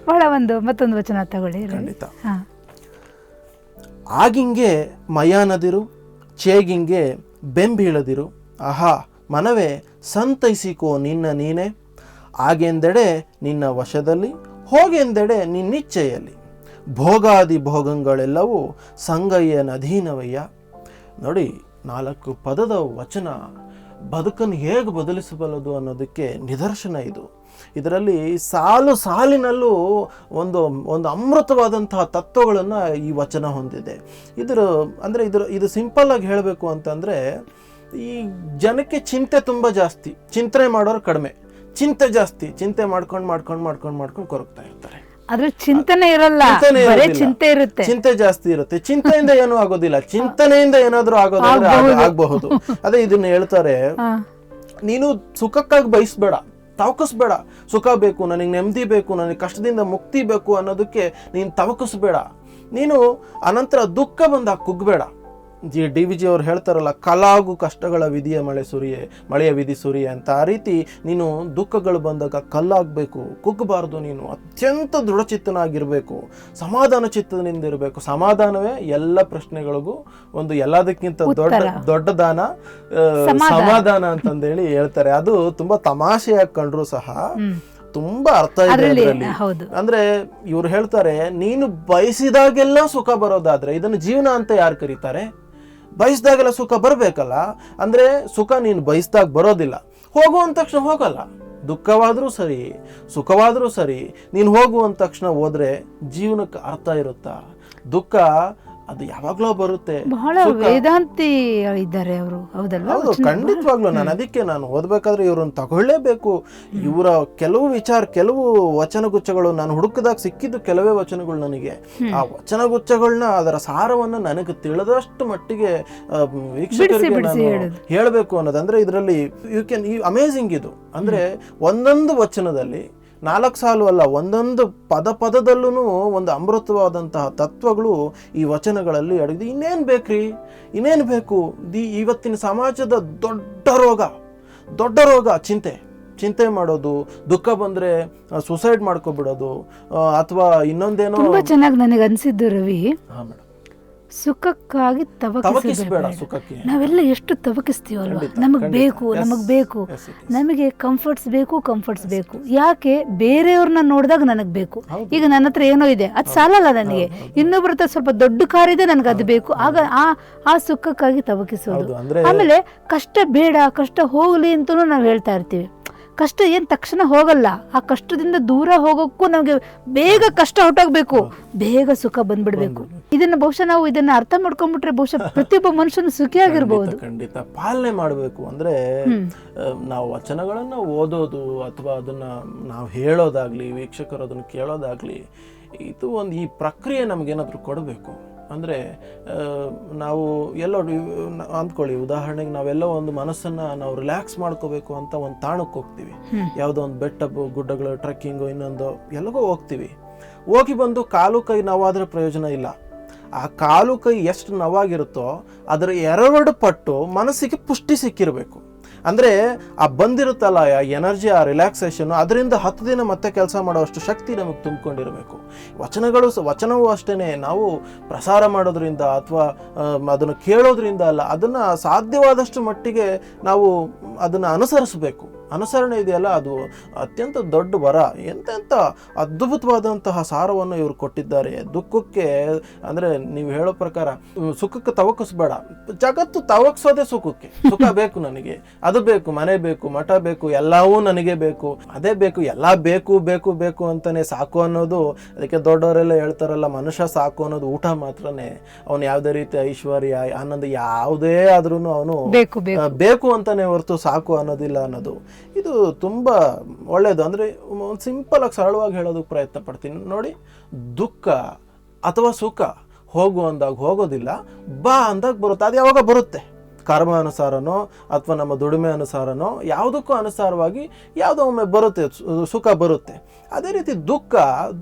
S1: ಬಹಳ ಮತ್ತೊಂದು ವಚನ ತಗೊಳ್ಳಿ.
S2: ಖಂಡಿತ. ಆಗಿಂಗೆ ಮಯಾನದಿರು, ಚೇಗಿಂಗೆ ಬೆಂಬೀಳದಿರು, ಆಹಾ ಮನವೇ ಸಂತೈಸಿಕೋ ನಿನ್ನ ನೀನೆ, ಆಗೆಂದೆಡೆ ನಿನ್ನ ವಶದಲ್ಲಿ, ಹೋಗೆಂದೆಡೆ ನಿನ್ನಿಚ್ಛೆಯಲ್ಲಿ, ಭೋಗಾದಿ ಭೋಗಗಳೆಲ್ಲವೂ ಸಂಗಯ್ಯನ ಅಧೀನವಯ್ಯ. ನೋಡಿ, 4 ಪದದ ವಚನ ಬದುಕನ್ನು ಹೇಗೆ ಬದಲಿಸಬಲ್ಲದು ಅನ್ನೋದಕ್ಕೆ ನಿದರ್ಶನ ಇದು. ಇದರಲ್ಲಿ ಸಾಲಿನಲ್ಲೂ ಒಂದು ಅಮೃತವಾದಂತಹ ತತ್ವಗಳನ್ನು ಈ ವಚನ ಹೊಂದಿದೆ. ಇದು ಸಿಂಪಲ್ ಆಗಿ ಹೇಳಬೇಕು ಅಂತಂದರೆ, ಈ ಜನಕ್ಕೆ ಚಿಂತೆ ತುಂಬ ಜಾಸ್ತಿ, ಚಿಂತನೆ ಮಾಡೋರು ಕಡಿಮೆ, ಚಿಂತೆ ಜಾಸ್ತಿ, ಚಿಂತೆ ಮಾಡ್ಕೊಂಡು ಕೊರಗ್ತಾ ಇರ್ತಾರೆ.
S1: ಆದ್ರೆ ಚಿಂತನೆ ಇರಲ್ಲ, ಚಿಂತೆ ಇರುತ್ತೆ,
S2: ಚಿಂತೆ ಜಾಸ್ತಿ ಇರುತ್ತೆ. ಚಿಂತೆಯಿಂದ ಏನೂ ಆಗೋದಿಲ್ಲ, ಚಿಂತನೆಯಿಂದ ಏನಾದ್ರೂ ಆಗಬಹುದು. ಅದೇ ಇದನ್ನ ಹೇಳ್ತಾರೆ, ನೀನು ಸುಖಕ್ಕಾಗಿ ಬಯಸ್ಬೇಡ, ತವಕಿಸ್ಬೇಡ. ಸುಖ ಬೇಕು, ನನಗೆ ನೆಮ್ಮದಿ ಬೇಕು, ನನಗೆ ಕಷ್ಟದಿಂದ ಮುಕ್ತಿ ಬೇಕು ಅನ್ನೋದಕ್ಕೆ ನೀನು ತವಕಿಸ್ಬೇಡ. ನೀನು ಅನಂತರ ದುಃಖ ಬಂದಾಗ ಕುಗ್ಬೇಡ. DVG ಅವ್ರು ಹೇಳ್ತಾರಲ್ಲ, ಕಲಾಗು ಕಷ್ಟಗಳ ವಿಧಿಯ ಮಳೆಯ ವಿಧಿ ಸುರಿಯೆ ಅಂತ. ಆ ರೀತಿ ನೀನು ದುಃಖಗಳು ಬಂದಾಗ ಕಲ್ಲಾಗಬೇಕು, ಕುಗ್ಗಬಾರ್ದು. ನೀನು ಅತ್ಯಂತ ದೃಢಚಿತ್ತನಾಗಿರಬೇಕು, ಸಮಾಧಾನ ಚಿತ್ತದಿಂದ ಇರಬೇಕು. ಸಮಾಧಾನವೇ ಎಲ್ಲ ಪ್ರಶ್ನೆಗಳಿಗೂ ಎಲ್ಲದಕ್ಕಿಂತ ದೊಡ್ಡ ದಾನ ಸಮಾಧಾನ ಅಂತಂದೇಳಿ ಹೇಳ್ತಾರೆ. ಅದು ತುಂಬಾ ತಮಾಷೆಯಾಗಿ ಕಂಡ್ರು ಸಹ ತುಂಬಾ ಅರ್ಥ ಇದೆ. ಅಂದ್ರೆ ಇವ್ರು ಹೇಳ್ತಾರೆ, ನೀನು ಬಯಸಿದಾಗೆಲ್ಲ ಸುಖ ಬರೋದಾದ್ರೆ ಇದನ್ನು ಜೀವನ ಅಂತ ಯಾರು ಕರೀತಾರೆ? ಬಯಸಿದಾಗೆಲ್ಲ ಸುಖ ಬರಬೇಕಲ್ಲ. ಅಂದ್ರೆ ಸುಖ ನೀನು ಬಯಸಿದಾಗ ಬರೋದಿಲ್ಲ, ಹೋಗುವಂತ ತಕ್ಷಣ ಹೋಗಲ್ಲ. ದುಃಖವಾದ್ರೂ ಸರಿ, ಸುಖವಾದ್ರೂ ಸರಿ, ನೀನು ಹೋಗುವಂತ ತಕ್ಷಣ ಹೋದ್ರೆ ಜೀವನಕ್ಕೆ ಅರ್ಥ ಇರುತ್ತಾ? ದುಃಖ ಅದು ಯಾವಾಗ್ಲೋ ಬರುತ್ತೆ.
S1: ಬಹಳ ವೇದಾಂತಿ ಇದ್ದಾರೆ ಅವರು, ಹೌದಲ್ವಾ?
S2: ಹೌದು, ಖಂಡಿತವಾಗ್ಲು. ನಾನು ಓದ್ಬೇಕಾದ್ರೆ ಇವ್ರನ್ನ ತಗೊಳ್ಳೇಬೇಕು. ಇವರ ಕೆಲವು ವಿಚಾರ, ಕೆಲವು ವಚನಗುಚ್ಛಗಳು ನಾನು ಹುಡುಕದಾಗ ಸಿಕ್ಕಿದ್ದು ಕೆಲವೇ ವಚನಗಳು ನನಗೆ. ಆ ವಚನಗುಚ್ಛಗಳನ್ನ, ಅದರ ಸಾರವನ್ನ ನನಗೆ ತಿಳಿದಷ್ಟು ಮಟ್ಟಿಗೆ ವೀಕ್ಷಕರಿಗೆ ನಾನು ಹೇಳಬೇಕು ಅನ್ನೋದು. ಅಂದ್ರೆ ಇದರಲ್ಲಿ ಅಮೇಝಿಂಗ್ ಇದು. ಅಂದ್ರೆ ಒಂದೊಂದು ವಚನದಲ್ಲಿ 4 ಸಾಲು ಅಲ್ಲ, ಒಂದೊಂದು ಪದದಲ್ಲೂ ಒಂದು ಅಮೃತವಾದಂತಹ ತತ್ವಗಳು ಈ ವಚನಗಳಲ್ಲಿ ಅಡಗಿದೆ. ಇನ್ನೇನು ಬೇಕು? ಇವತ್ತಿನ ಸಮಾಜದ ದೊಡ್ಡ ರೋಗ ಚಿಂತೆ ಮಾಡೋದು, ದುಃಖ ಬಂದ್ರೆ ಸುಸೈಡ್ ಮಾಡ್ಕೊಬಿಡೋದು, ಅಥವಾ ಇನ್ನೊಂದೇನೋ.
S1: ತುಂಬಾ ಚೆನ್ನಾಗಿ ನನಗೆ ಅನ್ಸಿದ್ದು ರವಿ,
S2: ಹಾ ಮೇಡಮ್,
S1: ಸುಖಕ್ಕಾಗಿ
S2: ತವಕಿಸಬೇಡ. ಸುಖಕ್ಕೆ
S1: ನಾವೆಲ್ಲ ಎಷ್ಟು ತವಕಿಸ್ತೀವಲ್ವ, ನಮಗ್ ಬೇಕು, ನಮಗೆ ಕಂಫರ್ಟ್ಸ್ ಬೇಕು. ಯಾಕೆ? ಬೇರೆಯವ್ರನ್ನ ನೋಡಿದಾಗ ನನಗ್ ಬೇಕು. ಈಗ ನನ್ನ ಹತ್ರ ಏನೋ ಇದೆ, ಅದು ಸಾಲಲ್ಲ ನನಗೆ. ಇನ್ನೊಬ್ಬರ ಹತ್ರ ಸ್ವಲ್ಪ ದೊಡ್ಡ ಕಾರ್ ಇದೆ, ನನಗೆ ಅದು ಬೇಕು. ಆಗ ಆ ಸುಖಕ್ಕಾಗಿ ತವಕಿಸೋದು. ಆಮೇಲೆ ಕಷ್ಟ ಬೇಡ, ಕಷ್ಟ ಹೋಗ್ಲಿ ಅಂತನೂ ನಾವು ಹೇಳ್ತಾ ಇರ್ತೀವಿ. ಕಷ್ಟ ಏನ್ ತಕ್ಷಣ ಹೋಗಲ್ಲ. ಆ ಕಷ್ಟದಿಂದ ದೂರ ಹೋಗೋಕ್ಕೂ ನಮಗೆ ಬೇಗ ಕಷ್ಟ ಹೊಟ್ಟೋಗ್ಬೇಕು, ಬೇಗ ಸುಖ ಬಂದ್ಬಿಡ್ಬೇಕು. ನಾವು ಇದನ್ನ ಅರ್ಥ ಮಾಡ್ಕೊಂಡ್ಬಿಟ್ರೆ ಬಹುಶಃ ಪ್ರತಿಯೊಬ್ಬ ಮನುಷ್ಯನು ಸುಖಿಯಾಗಿರ್ಬಹುದು.
S2: ಖಂಡಿತ ಪಾಲನೆ ಮಾಡಬೇಕು. ಅಂದ್ರೆ ನಾವು ವಚನಗಳನ್ನ ಓದೋದು ಅಥವಾ ಅದನ್ನ ನಾವು ಹೇಳೋದಾಗ್ಲಿ, ವೀಕ್ಷಕರು ಅದನ್ನ ಕೇಳೋದಾಗ್ಲಿ, ಇದು ಒಂದು ಈ ಪ್ರಕ್ರಿಯೆ ನಮ್ಗೇನಾದ್ರೂ ಕೊಡಬೇಕು. ಅಂದರೆ ನಾವು ಎಲ್ಲೋ ಅಂದ್ಕೊಳ್ಳಿ, ಉದಾಹರಣೆಗೆ ನಾವೆಲ್ಲೋ ಒಂದು ಮನಸ್ಸನ್ನು ನಾವು ರಿಲ್ಯಾಕ್ಸ್ ಮಾಡ್ಕೋಬೇಕು ಅಂತ ಒಂದು ತಾಣಕ್ಕೆ ಹೋಗ್ತೀವಿ. ಯಾವುದೋ ಒಂದು ಬೆಟ್ಟ ಗುಡ್ಡಗಳು, ಟ್ರೆಕ್ಕಿಂಗು, ಇನ್ನೊಂದು ಎಲ್ಲಗೋ ಹೋಗಿ ಬಂದು ಕಾಲು ಕೈ ನೋವಾದರೆ ಪ್ರಯೋಜನ ಇಲ್ಲ. ಆ ಕಾಲು ಕೈ ಎಷ್ಟು ನೋವಾಗಿರುತ್ತೋ ಅದರ 2 ಪಟ್ಟು ಮನಸ್ಸಿಗೆ ಪುಷ್ಟಿ ಸಿಕ್ಕಿರಬೇಕು. ಅಂದರೆ ಆ ಬಂದಿರುತ್ತಲ್ಲ ಎನರ್ಜಿ, ಆ ರಿಲ್ಯಾಕ್ಸೇಷನ್, ಅದರಿಂದ 10 ದಿನ ಮತ್ತೆ ಕೆಲಸ ಮಾಡೋಷ್ಟು ಶಕ್ತಿ ನಮಗೆ ತುಂಬಿಕೊಂಡಿರಬೇಕು. ವಚನವೂ ಅಷ್ಟೇ. ನಾವು ಪ್ರಸಾರ ಮಾಡೋದ್ರಿಂದ ಅಥವಾ ಅದನ್ನು ಕೇಳೋದ್ರಿಂದ ಅಲ್ಲ, ಅದನ್ನು ಸಾಧ್ಯವಾದಷ್ಟು ಮಟ್ಟಿಗೆ ನಾವು ಅದನ್ನು ಅನುಸರಿಸಬೇಕು. ಅನುಸರಣೆ ಇದೆಯಲ್ಲ, ಅದು ಅತ್ಯಂತ ದೊಡ್ಡ ವರ. ಎಂತೆಂಥ ಅದ್ಭುತವಾದಂತಹ ಸಾರವನ್ನು ಇವರು ಕೊಟ್ಟಿದ್ದಾರೆ. ದುಃಖಕ್ಕೆ ಅಂದರೆ ನೀವು ಹೇಳೋ ಪ್ರಕಾರ ಸುಖಕ್ಕೆ ತವಕಿಸ್ಬೇಡ. ಜಗತ್ತು ತವಕಿಸೋದೇ ಸುಖಕ್ಕೆ. ಸುಖ ಬೇಕು ನನಗೆ, ಅದು ಬೇಕು, ಮನೆ ಬೇಕು, ಮಠ ಬೇಕು, ಎಲ್ಲವೂ ನನಗೆ ಬೇಕು, ಅದೇ ಬೇಕು, ಎಲ್ಲ ಬೇಕು ಅಂತಾನೆ ಸಾಕು ಅನ್ನೋದು. ಅದಕ್ಕೆ ದೊಡ್ಡವರೆಲ್ಲ ಹೇಳ್ತಾರಲ್ಲ, ಮನುಷ್ಯ ಸಾಕು ಅನ್ನೋದು ಊಟ ಮಾತ್ರನೇ. ಅವನು ಯಾವುದೇ ರೀತಿ ಐಶ್ವರ್ಯ, ಆನಂದ ಯಾವುದೇ ಆದ್ರೂ ಅವನು ಬೇಕು ಅಂತಾನೆ ಹೊರತು ಸಾಕು ಅನ್ನೋದಿಲ್ಲ ಅನ್ನೋದು. ಇದು ತುಂಬ ಒಳ್ಳೆಯದು. ಅಂದರೆ ಒಂದು ಸಿಂಪಲ್ ಆಗಿ ಸರಳವಾಗಿ ಹೇಳೋದಕ್ಕೆ ಪ್ರಯತ್ನ ಪಡ್ತೀನಿ ನೋಡಿ. ದುಃಖ ಅಥವಾ ಸುಖ ಹೋಗು ಅಂದಾಗ ಹೋಗೋದಿಲ್ಲ, ಬಾ ಅಂದಾಗ ಬರುತ್ತೆ. ಅದು ಯಾವಾಗ ಬರುತ್ತೆ? ಕರ್ಮ ಅನುಸಾರನೋ ಅಥವಾ ನಮ್ಮ ದುಡಿಮೆ ಅನುಸಾರನೋ ಯಾವುದಕ್ಕೂ ಅನುಸಾರವಾಗಿ ಯಾವುದೋ ಒಮ್ಮೆ ಬರುತ್ತೆ, ಸುಖ ಬರುತ್ತೆ. ಅದೇ ರೀತಿ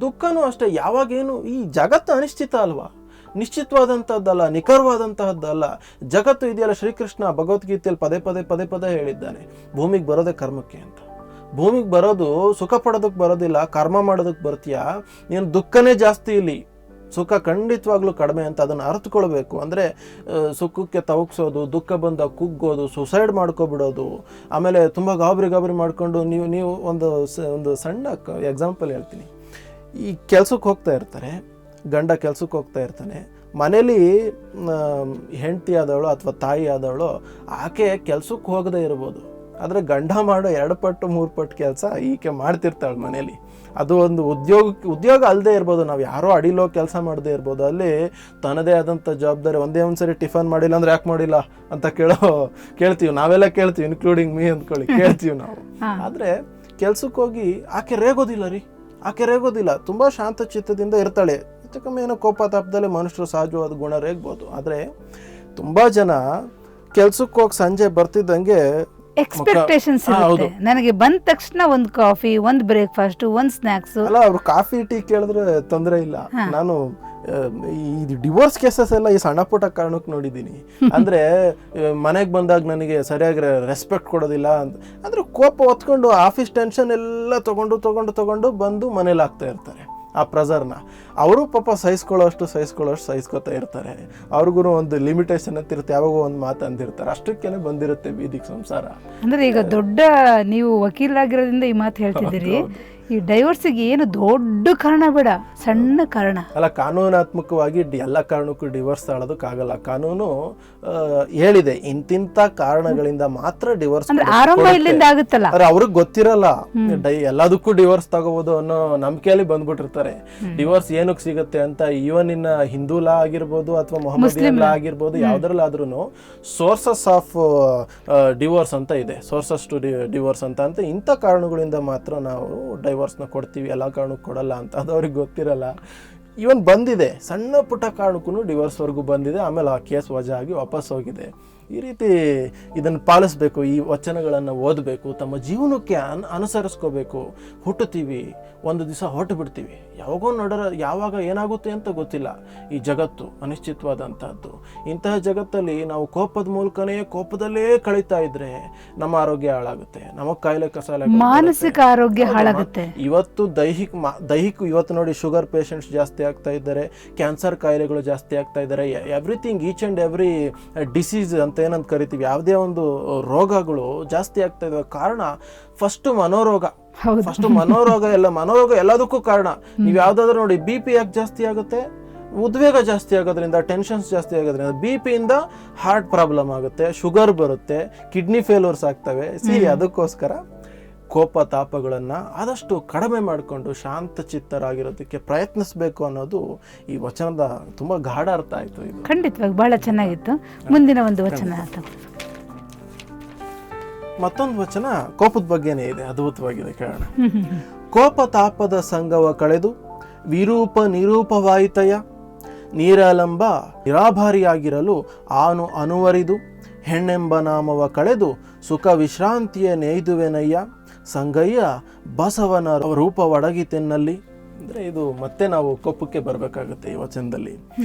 S2: ದುಃಖನೂ ಅಷ್ಟೇ. ಯಾವಾಗೇನು ಈ ಜಗತ್ತು ಅನಿಶ್ಚಿತ ಅಲ್ವಾ, ನಿಶ್ಚಿತವಾದಂಥದ್ದಲ್ಲ, ನಿಖರವಾದಂತಹದ್ದಲ್ಲ. ಜಗತ್ತು ಇದೆಯಲ್ಲ, ಶ್ರೀಕೃಷ್ಣ ಭಗವದ್ಗೀತೆಯಲ್ಲಿ ಪದೇ ಹೇಳಿದ್ದಾನೆ, ಭೂಮಿಗೆ ಬರೋದೇ ಕರ್ಮಕ್ಕೆ ಅಂತ. ಭೂಮಿಗೆ ಬರೋದು ಸುಖ ಪಡೋದಕ್ಕೆ ಬರೋದಿಲ್ಲ, ಕರ್ಮ ಮಾಡೋದಕ್ಕೆ ಬರ್ತೀಯಾ. ನೀನು ದುಃಖನೇ ಜಾಸ್ತಿ, ಇಲ್ಲಿ ಸುಖ ಖಂಡಿತವಾಗ್ಲೂ ಕಡಿಮೆ ಅಂತ ಅದನ್ನು ಅರ್ಥಕೊಳ್ಬೇಕು. ಅಂದರೆ ಸುಖಕ್ಕೆ ತವಕ್ಸೋದು, ದುಃಖ ಬಂದಾಗ ಕುಗ್ಗೋದು, ಸುಸೈಡ್ ಮಾಡ್ಕೊಬಿಡೋದು, ಆಮೇಲೆ ತುಂಬ ಗಾಬರಿ ಮಾಡ್ಕೊಂಡು ನೀವು ಒಂದು ಸಣ್ಣ ಎಕ್ಸಾಂಪಲ್ ಹೇಳ್ತೀನಿ. ಈ ಕೆಲ್ಸಕ್ಕೆ ಹೋಗ್ತಾ ಇರ್ತಾರೆ, ಗಂಡ ಕೆಲ್ಸಕ್ಕೆ ಹೋಗ್ತಾ ಇರ್ತಾನೆ. ಮನೇಲಿ ಹೆಂಡತಿ ಆದವಳು ಅಥವಾ ತಾಯಿ ಆದವಳು ಆಕೆ ಕೆಲ್ಸಕ್ಕೆ ಹೋಗದೇ ಇರ್ಬೋದು, ಆದರೆ ಗಂಡ ಮಾಡೋ 2 ಪಟ್ಟು 3 ಪಟ್ಟು ಕೆಲಸ ಈಕೆ ಮಾಡ್ತಿರ್ತಾಳೆ ಮನೇಲಿ. ಅದು ಒಂದು ಉದ್ಯೋಗ ಅಲ್ಲದೆ ಇರ್ಬೋದು, ನಾವು ಯಾರೋ ಅಡಿಲೋ ಕೆಲಸ ಮಾಡದೇ ಇರ್ಬೋದು. ಅಲ್ಲಿ ತನ್ನದೇ ಆದಂಥ ಜವಾಬ್ದಾರಿ. ಒಂದ್ಸರಿ ಟಿಫನ್ ಮಾಡಿಲ್ಲ ಅಂದ್ರೆ ಯಾಕೆ ಮಾಡಿಲ್ಲ ಅಂತ ಕೇಳ್ತೀವಿ, ನಾವೆಲ್ಲ ಕೇಳ್ತೀವಿ, ಇನ್ಕ್ಲೂಡಿಂಗ್ ಮೀ ಅಂದ್ಕೊಳ್ಳಿ, ಕೇಳ್ತೀವಿ ನಾವು. ಆದರೆ ಕೆಲ್ಸಕ್ಕೆ ಹೋಗಿ ಆಕೆ ರೇಗೋದಿಲ್ಲ, ತುಂಬ ಶಾಂತ ಚಿತ್ತದಿಂದ ಇರ್ತಾಳೆ. ಹೆಚ್ಚು ಏನೋ ಕೋಪ ತಾಪದಲ್ಲಿ ಮನುಷ್ಯರು ಸಹಜವಾದ ಗುಣ ರೇಗ್ಬೋದು. ಆದರೆ ತುಂಬ ಜನ ಕೆಲ್ಸಕ್ಕೆ ಹೋಗಿ ಸಂಜೆ ಬರ್ತಿದ್ದಂಗೆ
S1: ಎಕ್ಸ್ಪೆಕ್ಟೇಷನ್ಸ್ ಇರುತ್ತೆ. ನನಗೆ ಬಂದ ತಕ್ಷಣ ಒಂದು ಕಾಫಿ, ಒಂದು ಬ್ರೇಕ್ಫಾಸ್ಟ್, ಒಂದು ಸ್ನಾಕ್ಸ್.
S2: ಅಲ್ಲ, ಅವ್ರು ಕಾಫಿ ಟೀ ಕೇಳಿದ್ರೆ ತೊಂದರೆ ಇಲ್ಲ. ನಾನು ಈ ಡಿವೋರ್ಸ್ ಕೇಸಸ್ ಎಲ್ಲ ಈ ಸಣ್ಣ ಪುಟ್ಟ ಕಾರಣಕ್ಕೆ ನೋಡಿದ್ದೀನಿ. ಅಂದರೆ ಮನೆಗೆ ಬಂದಾಗ ನನಗೆ ಸರಿಯಾಗಿ ರೆಸ್ಪೆಕ್ಟ್ ಕೊಡೋದಿಲ್ಲ ಅಂತ, ಅಂದರೆ ಕೋಪ ಹೊತ್ಕೊಂಡು ಆಫೀಸ್ ಟೆನ್ಷನ್ ಎಲ್ಲ ತಗೊಂಡು ಬಂದು ಮನೇಲಿ ಆಗ್ತಾ ಇರ್ತಾರೆ. ಆ ಪ್ರೆಸರ್ನ ಅವರು ಪಾಪ ಸಹಿಸ್ಕೊತಾ ಇರ್ತಾರೆ. ಅವ್ರಿಗೂ ಒಂದು ಲಿಮಿಟೇಷನ್ ಅಂತಿರುತ್ತೆ, ಯಾವಾಗೋ ಒಂದು ಮಾತು ಅಂದಿರ್ತಾರೆ, ಅಷ್ಟಕ್ಕೇನೆ ಬಂದಿರುತ್ತೆ ಬೀದಿಗೆ ಸಂಸಾರ.
S1: ಅಂದರೆ ಈಗ ದೊಡ್ಡ ನೀವು ವಕೀಲರಾಗಿರೋದ್ರಿಂದ ಈ ಮಾತು ಹೇಳ್ತಿದ್ದೀರಿ. ಈ ಡೈವರ್ಸಿಗೆ ಏನು ದೊಡ್ಡ ಕಾರಣ ಬೇಡ, ಸಣ್ಣ ಕಾರಣ
S2: ಅಲ್ಲ, ಕಾನೂನಾತ್ಮಕವಾಗಿ ಎಲ್ಲ ಕಾರಣಕ್ಕೂ ಡಿವೋರ್ಸ್ ತಾಳೋದಕ್ಕಾಗಲ್ಲ. ಕಾನೂನು ಹೇಳಿದೆ ಇಂತಿಂತ ಕಾರಣಗಳಿಂದ ಮಾತ್ರ ಡಿವೋರ್ಸ್.
S1: ಆರಂಭ ಇಲ್ಲಿಂದ ಆಗುತ್ತಲ್ಲ,
S2: ಅವ್ರಿಗೆ ಗೊತ್ತಿರಲ್ಲ ಎಲ್ಲದಕ್ಕೂ ಡಿವೋರ್ಸ್ ತಗೋಬಹುದು ಅನ್ನೋ ನಂಬಿಕೆಯಲ್ಲಿ ಬಂದ್ಬಿಟ್ಟಿರ್ತಾರೆ. ಡಿವೋರ್ಸ್ ಏನಕ್ಕೆ ಸಿಗುತ್ತೆ ಅಂತ ಈವನ್ ಇನ್ನ ಹಿಂದೂ ಲಾ ಆಗಿರ್ಬೋದು ಅಥವಾ ಮೊಹಮ್ಮದಿಯನ್ ಲಾ ಆಗಿರ್ಬೋದು, ಯಾವ್ದ್ರಲ್ಲಾದ್ರೂ ಸೋರ್ಸಸ್ ಆಫ್ ಡಿವೋರ್ಸ್ ಅಂತ ಇದೆ, ಸೋರ್ಸಸ್ ಟು ಡಿವೋರ್ಸ್ ಅಂತ ಇಂಥ ಕಾರಣಗಳಿಂದ ಮಾತ್ರ ನಾವು ಡೈವೋರ್ಸ್ನ ಕೊಡ್ತೀವಿ, ಎಲ್ಲ ಕಾರಣಕ್ಕೂ ಕೊಡಲ್ಲ ಅಂತ. ಅದು ಅವ್ರಿಗೆ ಗೊತ್ತಿರಲ್ಲ. ಇವನ್ ಬಂದಿದೆ, ಸಣ್ಣ ಪುಟ್ಟ ಕಾರಣಕ್ಕೂ ಡಿವೋರ್ಸ್ವರೆಗೂ ಬಂದಿದೆ, ಆಮೇಲೆ ಆ ಕೇಸ್ ವಜಾ ಆಗಿ ವಾಪಸ್ ಹೋಗಿದೆ. ಈ ರೀತಿ ಇದನ್ನು ಪಾಲಿಸ್ಬೇಕು, ಈ ವಚನಗಳನ್ನು ಓದಬೇಕು, ತಮ್ಮ ಜೀವನಕ್ಕೆ ಅನುಸರಿಸ್ಕೋಬೇಕು. ಹುಟ್ಟುತ್ತೀವಿ, ಒಂದು ದಿವಸ ಹೊರಟು ಬಿಡ್ತೀವಿ, ಯಾವಾಗ ಏನಾಗುತ್ತೆ ಅಂತ ಗೊತ್ತಿಲ್ಲ. ಈ ಜಗತ್ತು ಅನಿಶ್ಚಿತವಾದಂತಹದ್ದು. ಇಂತಹ ಜಗತ್ತಲ್ಲಿ ನಾವು ಕೋಪದಲ್ಲೇ ಕಳೀತಾ ಇದ್ರೆ ನಮ್ಮ ಆರೋಗ್ಯ ಹಾಳಾಗುತ್ತೆ, ನಮಗೆ ಕಾಯಿಲೆ ಕಸಾಲೆ,
S1: ಮಾನಸಿಕ ಆರೋಗ್ಯ ಹಾಳಾಗುತ್ತೆ.
S2: ಇವತ್ತು ದೈಹಿಕ ಇವತ್ತು ನೋಡಿ, ಶುಗರ್ ಪೇಷಂಟ್ಸ್ ಜಾಸ್ತಿ ಆಗ್ತಾ ಇದ್ದಾರೆ, ಕ್ಯಾನ್ಸರ್ ಕಾಯಿಲೆಗಳು ಜಾಸ್ತಿ ಆಗ್ತಾ ಇದ್ದಾರೆ. Everything, each and every disease ಅಂತ ಏನಂತ ಕರಿತೀವಿ, ಯಾವುದೇ ಒಂದು ರೋಗಗಳು ಜಾಸ್ತಿ ಆಗ್ತಾ ಇದಾವೆ. ಕಾರಣ ಫಸ್ಟ್ ಮನೋರೋಗ. ಮನೋರೋಗ ಎಲ್ಲದಕ್ಕೂ ಕಾರಣ. ನೀವು ಯಾವ್ದಾದ್ರು ನೋಡಿ, BP ಯಾಕೆ ಜಾಸ್ತಿ ಆಗುತ್ತೆ? ಉದ್ವೇಗ ಜಾಸ್ತಿ ಆಗೋದ್ರಿಂದ, ಟೆನ್ಷನ್ಸ್ ಜಾಸ್ತಿ ಆಗೋದ್ರಿಂದ, BP ಇಂದ ಹಾರ್ಟ್ ಪ್ರಾಬ್ಲಮ್ ಆಗುತ್ತೆ, ಶುಗರ್ ಬರುತ್ತೆ, ಕಿಡ್ನಿ ಫೇಲ್ಯೂರ್ಸ್ ಆಗ್ತವೆ. ಅದಕ್ಕೋಸ್ಕರ ಕೋಪ ತಾಪಗಳನ್ನ ಆದಷ್ಟು ಕಡಿಮೆ ಮಾಡಿಕೊಂಡು ಶಾಂತ ಚಿತ್ತರಾಗಿರೋದಕ್ಕೆ ಪ್ರಯತ್ನಿಸಬೇಕು ಅನ್ನೋದು ಈ ವಚನದ ತುಂಬಾ ಗಾಢ ಅರ್ಥ ಆಯ್ತು. ಇದು
S1: ಖಂಡಿತವಾಗಿ ಬಹಳ ಚೆನ್ನಾಗಿತ್ತು. ಮುಂದಿನ ಒಂದು ವಚನ,
S2: ಮತ್ತೊಂದು ವಚನ ಕೋಪದ ಬಗ್ಗೆನೇ ಇದೆ, ಅದ್ಭುತವಾಗಿದೆ, ಕೇಳೋಣ. ಕೋಪ ತಾಪದ ಸಂಗವ ಕಳೆದು ವಿರೂಪ ನಿರೂಪವಾಯಿತಯ, ನೀರಲಂಬ ನಿರಾಭಾರಿಯಾಗಿರಲು ಆನು ಅನುವರಿದು, ಹೆಣ್ಣೆಂಬ ನಾಮವ ಕಳೆದು ಸುಖ ವಿಶ್ರಾಂತಿಯ ನೇಯ್ದುವೆನಯ್ಯ, ಸಂಗಯ್ಯ ಬಸವನ ರೂಪವಡಗಿತೆನ್ನಲ್ಲಿ. ಅಂದರೆ ಇದು ಮತ್ತೆ ನಾವು ಕೋಪಕ್ಕೆ ಬರಬೇಕಾಗುತ್ತೆ ಈ ವಚನದಲ್ಲಿ.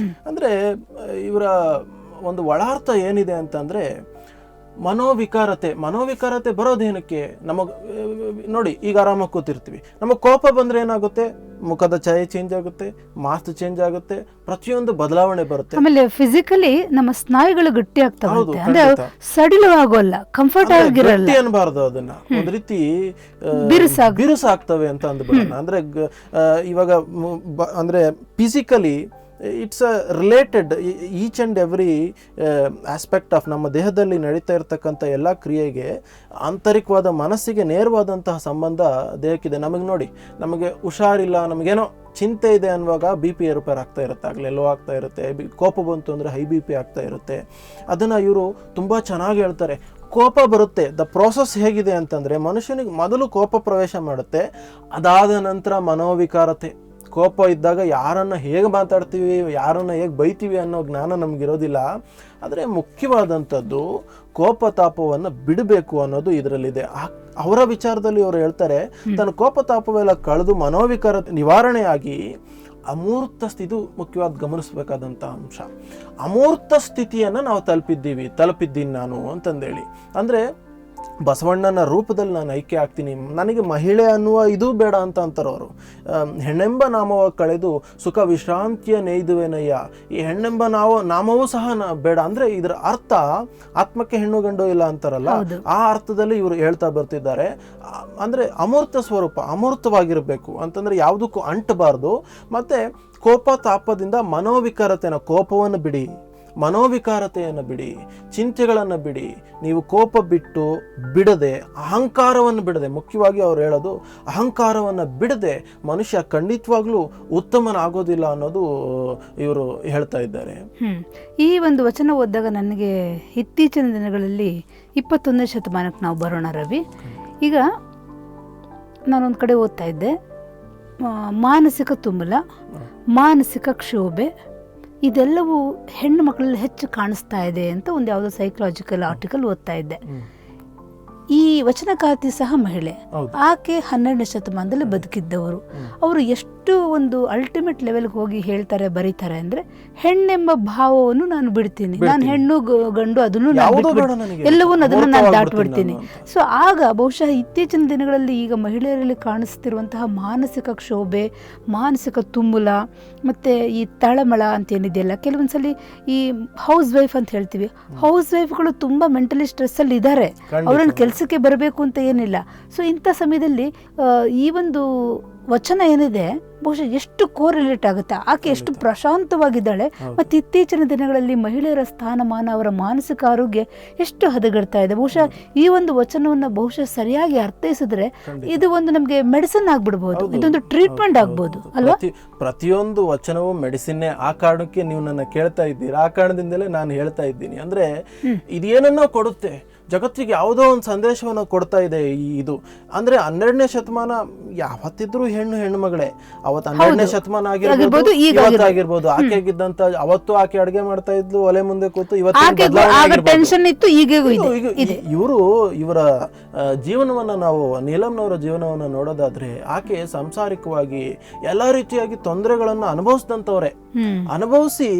S2: ಅಂದರೆ ಇವರ ಒಂದು ಒಳಾರ್ಥ ಏನಿದೆ ಅಂತಂದರೆ, ಮನೋವಿಕಾರತೆ ಬರೋದೇನಕ್ಕೆ? ನೋಡಿ, ಈಗ ಆರಾಮಾಗಿ ಕೂತಿರ್ತೀವಿ, ನಮಗೆ ಕೋಪ ಬಂದರೆ ಏನಾಗುತ್ತೆ? ಮುಖದ ಛಾಯೆ ಚೇಂಜ್ ಆಗುತ್ತೆ, ಮಾತು ಚೇಂಜ್ ಆಗುತ್ತೆ, ಪ್ರತಿಯೊಂದು ಬದಲಾವಣೆ ಬರುತ್ತೆ.
S1: ಆಮೇಲೆ ಫಿಸಿಕಲಿ ನಮ್ಮ ಸ್ನಾಯುಗಳು ಗಟ್ಟಿ ಆಗ್ತವೆ, ಅಂದ್ರೆ ಸಡಿಲವಾಗೋಲ್ಲ, ಕಂಫರ್ಟ್ ಆಗಿರಲ್ಲ,
S2: ಅನ್ಬಾರ್ದು, ಅದನ್ನ ಒಂದ್ ರೀತಿ ಬಿರುಸಾಗ್ತವೆ ಅಂತ ಅಂದ್ಬಿಡೋಣ. ಅಂದ್ರೆ ಇವಾಗ ಅಂದ್ರೆ physically it's related, each and every aspect of ನಮ್ಮ ದೇಹದಲ್ಲಿ ನಡೀತಾ ಇರ್ತಕ್ಕಂಥ ಎಲ್ಲ ಕ್ರಿಯೆಗೆ ಆಂತರಿಕವಾದ ಮನಸ್ಸಿಗೆ ನೇರವಾದಂತಹ ಸಂಬಂಧ ದೇಹಕ್ಕಿದೆ. ನಮಗೆ ನೋಡಿ, ನಮಗೆ ಹುಷಾರಿಲ್ಲ, ನಮಗೇನೋ ಚಿಂತೆ ಇದೆ ಅನ್ನುವಾಗ BP ಏರುಪೇರು ಆಗ್ತಾ ಇರುತ್ತೆ, ಆಗಲೇ ಲೋ ಆಗ್ತಾ ಇರುತ್ತೆ. ಕೋಪ ಬಂತು ಅಂದರೆ ಹೈ BP ಆಗ್ತಾ ಇರುತ್ತೆ. ಅದನ್ನು ಇವರು ತುಂಬ ಚೆನ್ನಾಗಿ ಹೇಳ್ತಾರೆ. ಕೋಪ ಬರುತ್ತೆ, ದ ಪ್ರೋಸೆಸ್ ಹೇಗಿದೆ ಅಂತಂದರೆ, ಮನುಷ್ಯನಿಗೆ ಮೊದಲು ಕೋಪ ಪ್ರವೇಶ ಮಾಡುತ್ತೆ, ಅದಾದ ನಂತರ ಮನೋವಿಕಾರತೆ. ಕೋಪ ಇದ್ದಾಗ ಯಾರನ್ನು ಹೇಗೆ ಮಾತಾಡ್ತೀವಿ, ಯಾರನ್ನು ಹೇಗೆ ಬೈತೀವಿ ಅನ್ನೋ ಜ್ಞಾನ ನಮಗಿರೋದಿಲ್ಲ. ಆದರೆ ಮುಖ್ಯವಾದಂಥದ್ದು ಕೋಪ ತಾಪವನ್ನು ಬಿಡಬೇಕು ಅನ್ನೋದು ಇದರಲ್ಲಿದೆ. ಅವರ ವಿಚಾರದಲ್ಲಿ ಅವರು ಹೇಳ್ತಾರೆ, ತನ್ನ ಕೋಪ ತಾಪವೆಲ್ಲ ಕಳೆದು ಮನೋವಿಕಾರ ನಿವಾರಣೆಯಾಗಿ ಅಮೂರ್ತ ಸ್ಥಿತಿ, ಇದು ಮುಖ್ಯವಾಗಿ ಗಮನಿಸಬೇಕಾದಂಥ ಅಂಶ. ಅಮೂರ್ತ ಸ್ಥಿತಿಯನ್ನು ನಾವು ತಲುಪಿದ್ದೀನಿ ನಾನು ಅಂತಂದೇಳಿ. ಅಂದರೆ ಬಸವಣ್ಣನ ರೂಪದಲ್ಲಿ ನಾನು ಐಕ್ಯ ಆಗ್ತೀನಿ, ನನಗೆ ಮಹಿಳೆ ಅನ್ನುವ ಇದು ಬೇಡ ಅಂತ ಅಂತಾರೆ ಅವರು. ಹೆಣ್ಣೆಂಬ ನಾಮವ ಕಳೆದು ಸುಖ ವಿಶ್ರಾಂತಿಯ ನೇಯ್ದುವೆನಯ್ಯ, ಈ ಹೆಣ್ಣೆಂಬ ನಾಮವೂ ಸಹ ಬೇಡ. ಅಂದರೆ ಇದರ ಅರ್ಥ ಆತ್ಮಕ್ಕೆ ಹೆಣ್ಣು ಗಂಡು ಇಲ್ಲ ಅಂತಾರಲ್ಲ, ಆ ಅರ್ಥದಲ್ಲಿ ಇವರು ಹೇಳ್ತಾ ಬರ್ತಿದ್ದಾರೆ. ಅಂದರೆ ಅಮೂರ್ತ ಸ್ವರೂಪ, ಅಮೂರ್ತವಾಗಿರಬೇಕು ಅಂತಂದರೆ ಯಾವುದಕ್ಕೂ ಅಂಟಬಾರ್ದು. ಮತ್ತು ಕೋಪ ತಾಪದಿಂದ ಕೋಪವನ್ನು ಬಿಡಿ, ಮನೋವಿಕಾರತೆಯನ್ನು ಬಿಡಿ, ಚಿಂತೆಗಳನ್ನು ಬಿಡಿ. ನೀವು ಕೋಪ ಬಿಡದೆ, ಅಹಂಕಾರವನ್ನು ಬಿಡದೆ, ಮುಖ್ಯವಾಗಿ ಅವ್ರು ಹೇಳೋದು ಅಹಂಕಾರವನ್ನು ಬಿಡದೆ ಮನುಷ್ಯ ಖಂಡಿತವಾಗ್ಲೂ ಉತ್ತಮನಾಗೋದಿಲ್ಲ ಅನ್ನೋದು ಇವರು ಹೇಳ್ತಾ ಇದ್ದಾರೆ.
S1: ಈ ಒಂದು ವಚನ ಓದಿದಾಗ ನನಗೆ ಇತ್ತೀಚಿನ ದಿನಗಳಲ್ಲಿ 21ನೇ ಶತಮಾನಕ್ಕೆ ನಾವು ಬರೋಣ ರವಿ. ಈಗ ನಾನೊಂದು ಕಡೆ ಓದ್ತಾ ಇದ್ದೆ, ಮಾನಸಿಕ ತುಮುಲ, ಮಾನಸಿಕ ಕ್ಷೋಭೆ ಇದೆಲ್ಲವೂ ಹೆಣ್ಣು ಮಕ್ಕಳಲ್ಲಿ ಹೆಚ್ಚು ಕಾಣಿಸ್ತಾ ಇದೆ ಅಂತ ಒಂದು ಯಾವುದೋ ಸೈಕಲಾಜಿಕಲ್ ಆರ್ಟಿಕಲ್ ಓದ್ತಾ ಇದ್ದೆ. ಈ ವಚನಕಾರ್ತಿ ಸಹ ಮಹಿಳೆ, ಆಕೆ 12ನೇ ಶತಮಾನದಲ್ಲಿ ಬದುಕಿದ್ದವರು. ಅವರು ಎಷ್ಟು ಒಂದು ಅಲ್ಟಿಮೇಟ್ ಲೆವೆಲ್ಗೆ ಹೋಗಿ ಹೇಳ್ತಾರೆ, ಬರೀತಾರೆ ಅಂದರೆ, ಹೆಣ್ಣೆಂಬ ಭಾವವನ್ನು ನಾನು ಬಿಡ್ತೀನಿ, ನಾನು ಹೆಣ್ಣು ಗಂಡು ಅದನ್ನು ಎಲ್ಲವೂ ಅದನ್ನು ನಾನು ದಾಟ್ಬಿಡ್ತೀನಿ. ಸೊ ಆಗ ಬಹುಶಃ ಇತ್ತೀಚಿನ ದಿನಗಳಲ್ಲಿ ಈಗ ಮಹಿಳೆಯರಲ್ಲಿ ಕಾಣಿಸ್ತಿರುವಂತಹ ಮಾನಸಿಕ ಕ್ಷೋಭೆ, ಮಾನಸಿಕ ತುಮುಲ ಮತ್ತು ಈ ತಳಮಳ ಅಂತ ಏನಿದೆಯಲ್ಲ, ಕೆಲವೊಂದ್ಸಲಿ ಈ ಹೌಸ್ ವೈಫ್ ಅಂತ ಹೇಳ್ತೀವಿ, ಹೌಸ್ ವೈಫ್ಗಳು ತುಂಬ ಮೆಂಟಲಿ ಸ್ಟ್ರೆಸ್ಸಲ್ಲಿ ಇದ್ದಾರೆ, ಅವರನ್ನು ಕೆಲಸಕ್ಕೆ ಬರಬೇಕು ಅಂತ ಏನಿಲ್ಲ. ಸೊ ಇಂಥ ಸಮಯದಲ್ಲಿ ಈ ಒಂದು ವಚನ ಏನಿದೆ ಬಹುಶಃ ಎಷ್ಟು ಕೋರಿಲೇಟ್ ಆಗುತ್ತೆ. ಆಕೆ ಎಷ್ಟು ಪ್ರಶಾಂತವಾಗಿದ್ದಾಳೆ. ಮತ್ತು ಇತ್ತೀಚಿನ ದಿನಗಳಲ್ಲಿ ಮಹಿಳೆಯರ ಸ್ಥಾನಮಾನ, ಅವರ ಮಾನಸಿಕ ಆರೋಗ್ಯ ಎಷ್ಟು ಹದಗೆಡ್ತಾ ಇದೆ. ಬಹುಶಃ ಈ ಒಂದು ವಚನವನ್ನು ಬಹುಶಃ ಸರಿಯಾಗಿ ಅರ್ಥೈಸಿದ್ರೆ ಇದು ಒಂದು ನಮಗೆ ಮೆಡಿಸಿನ್ ಆಗ್ಬಿಡ್ಬೋದು, ಇದೊಂದು ಟ್ರೀಟ್ಮೆಂಟ್ ಆಗ್ಬೋದು ಅಲ್ವಾ?
S2: ಪ್ರತಿಯೊಂದು ವಚನವೂ ಮೆಡಿಸಿನ್ನೇ. ಆ ಕಾರಣಕ್ಕೆ ನೀವು ನನ್ನ ಕೇಳ್ತಾ ಇದ್ದೀರಾ, ಆ ಕಾರಣದಿಂದಲೇ ನಾನು ಹೇಳ್ತಾ ಇದ್ದೀನಿ. ಅಂದ್ರೆ ಇದೇನನ್ನೋ ಕೊಡುತ್ತೆ ಜಗತ್ತಿಗೆ, ಯಾವುದೋ ಒಂದು ಸಂದೇಶವನ್ನು ಕೊಡ್ತಾ ಇದೆ ಇದು. ಅಂದ್ರೆ 12ನೇ ಶತಮಾನ ಯಾವತ್ತಿದ್ರು ಹೆಣ್ಣು ಮಗಳೇ. ಅವತ್ತು 12ನೇ ಶತಮಾನ ಆಗಿರ್ಬೋದು, ಇವತ್ತಾಗಿರ್ಬೋದು. ಆಕೆ ಆಗಿದ್ದಂತ ಅವತ್ತು ಆಕೆ ಅಡುಗೆ ಮಾಡ್ತಾ ಇದ್ಲು ಒಲೆ ಮುಂದೆ ಕೂತು. ಇವರ ಜೀವನವನ್ನ ನಾವು, ನೀಲಂನವರ ಜೀವನವನ್ನ ನೋಡೋದಾದ್ರೆ ಆಕೆ ಸಾಂಸಾರಿಕವಾಗಿ ಎಲ್ಲಾ ರೀತಿಯಾಗಿ ತೊಂದರೆಗಳನ್ನು ಅನುಭವಿಸಿದಂತವ್ರೆ. ಅನುಭವಿಸಿ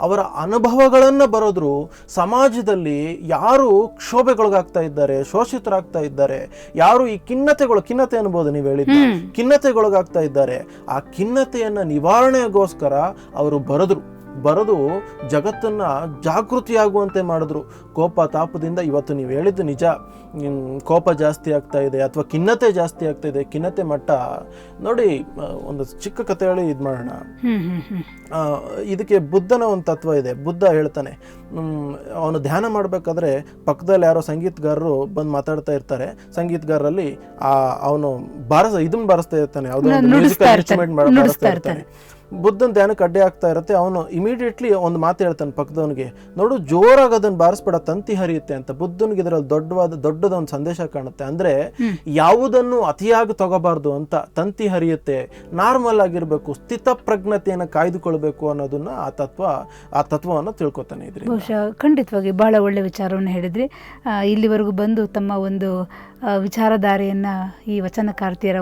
S2: ಅವರ ಅನುಭವಗಳನ್ನ ಬರೋದ್ರು ಸಮಾಜದಲ್ಲಿ ಯಾರು ಕ್ಷೋಭೆಗೊಳಗಾಗ್ತಾ ಇದ್ದಾರೆ, ಶೋಷಿತರಾಗ್ತಾ ಇದ್ದಾರೆ, ಯಾರು ಈ ಖಿನ್ನತೆ ಅನ್ಬೋದು ನೀವು ಹೇಳಿದ್ದು, ಖಿನ್ನತೆಗೊಳಗಾಗ್ತಾ ಇದ್ದಾರೆ, ಆ ಖಿನ್ನತೆಯನ್ನ ನಿವಾರಣೆಗೋಸ್ಕರ ಅವರು ಬರೆದು ಜಗತ್ತನ್ನ ಜಾಗೃತಿಯಾಗುವಂತೆ ಮಾಡಿದ್ರು. ಕೋಪ ತಾಪದಿಂದ ಇವತ್ತು ನೀವು ಹೇಳಿದ್ದು ನಿಜ, ಕೋಪ ಜಾಸ್ತಿ ಆಗ್ತಾ ಇದೆ ಅಥವಾ ಖಿನ್ನತೆ ಜಾಸ್ತಿ ಆಗ್ತಾ ಇದೆ. ಖಿನ್ನತೆ ಮಟ್ಟ ನೋಡಿ, ಒಂದು ಚಿಕ್ಕ ಕಥೆ ಹೇಳಿ ಇದು ಮಾಡೋಣ. ಇದಕ್ಕೆ ಬುದ್ಧನ ಒಂದು ತತ್ವ ಇದೆ. ಬುದ್ಧ ಹೇಳ್ತಾನೆ, ಅವನು ಧ್ಯಾನ ಮಾಡಬೇಕಾದ್ರೆ ಪಕ್ಕದಲ್ಲಿ ಯಾರೋ ಸಂಗೀತಗಾರರು ಬಂದು ಮಾತಾಡ್ತಾ ಇರ್ತಾರೆ. ಸಂಗೀತಗಾರರಲ್ಲಿ ಅವನು ಇದನ್ನ ಬಾರಿಸ್ತಾ ಇರ್ತಾನೆ, ಯಾವುದೋ ಒಂದು ಮ್ಯೂಸಿಕಲ್ ಇನ್ಸ್ಟ್ರೂಮೆಂಟ್ ಬಾರಿಸ್ತಾ ಇರ್ತಾನೆ. ಬುದ್ಧನ ಧ್ಯಾನಕ್ಕೆ ಅಡ್ಡಿ ಆಗ್ತಾ ಇರುತ್ತೆ. ಅವನು ಇಮಿಡಿಯೇಟ್ಲಿ ಒಂದು ಮಾತು ಹೇಳ್ತಾನೆ ಪಕ್ಕದವನಿಗೆ, ನೋಡು ಜೋರಾಗಿ ಅದನ್ನು ಬಾರಿಸ್ಬೇಡ, ತಂತಿ ಹರಿಯುತ್ತೆ ಅಂತ. ಬುದ್ಧನಿಗೆ ಇದರಲ್ಲಿ ದೊಡ್ಡದ ಒಂದು ಸಂದೇಶ ಕಾಣುತ್ತೆ. ಅಂದ್ರೆ ಯಾವುದನ್ನು ಅತಿಯಾಗಿ ತಗೋಬಾರ್ದು ಅಂತ. ತಂತಿ ಹರಿಯುತ್ತೆ, ನಾರ್ಮಲ್ ಆಗಿರ್ಬೇಕು, ಸ್ಥಿತ ಪ್ರಜ್ಞತೆಯನ್ನು ಕಾಯ್ದುಕೊಳ್ಬೇಕು ಅನ್ನೋದನ್ನ ಆ ತತ್ವವನ್ನು ತಿಳ್ಕೊತಾನೆ ಇದ್ರಿ.
S1: ಬಹುಶಃ ಖಂಡಿತವಾಗಿ ಬಹಳ ಒಳ್ಳೆ ವಿಚಾರವನ್ನು ಹೇಳಿದ್ರಿ. ಇಲ್ಲಿವರೆಗೂ ಬಂದು ತಮ್ಮ ಒಂದು ವಿಚಾರಧಾರೆಯನ್ನು, ಈ ವಚನಕಾರ್ತಿಯರ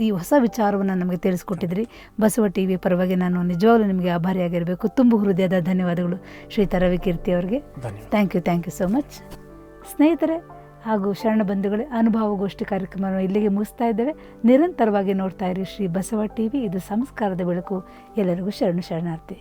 S1: ಈ ಹೊಸ ವಿಚಾರವನ್ನು ನಮಗೆ ತಿಳಿಸ್ಕೊಟ್ಟಿದ್ರಿ. ಬಸವ ಟಿವಿ ಪರವಾಗಿ ನಾನು ನಿಜವಾಗ್ಲೂ ನಿಮಗೆ ಆಭಾರಿಯಾಗಿರಬೇಕು. ತುಂಬ ಹೃದಯದ ಧನ್ಯವಾದಗಳು ಶ್ರೀಯುತ ರವಿಕೀರ್ತಿ ಅವರಿಗೆ. Thank you so much. ಸ್ನೇಹಿತರೆ ಹಾಗೂ ಶರಣ ಬಂಧುಗಳೇ, ಅನುಭವಗೋಷ್ಠಿ ಕಾರ್ಯಕ್ರಮವನ್ನು ಇಲ್ಲಿಗೆ ಮುಗಿಸ್ತಾ ಇದ್ದೇವೆ. ನಿರಂತರವಾಗಿ ನೋಡ್ತಾ ಇರಿ ಶ್ರೀ ಬಸವ ಟಿವಿ. ಇದು ಸಂಸ್ಕಾರದ ಬೆಳಕು. ಎಲ್ಲರಿಗೂ ಶರಣಾರ್ಥಿ.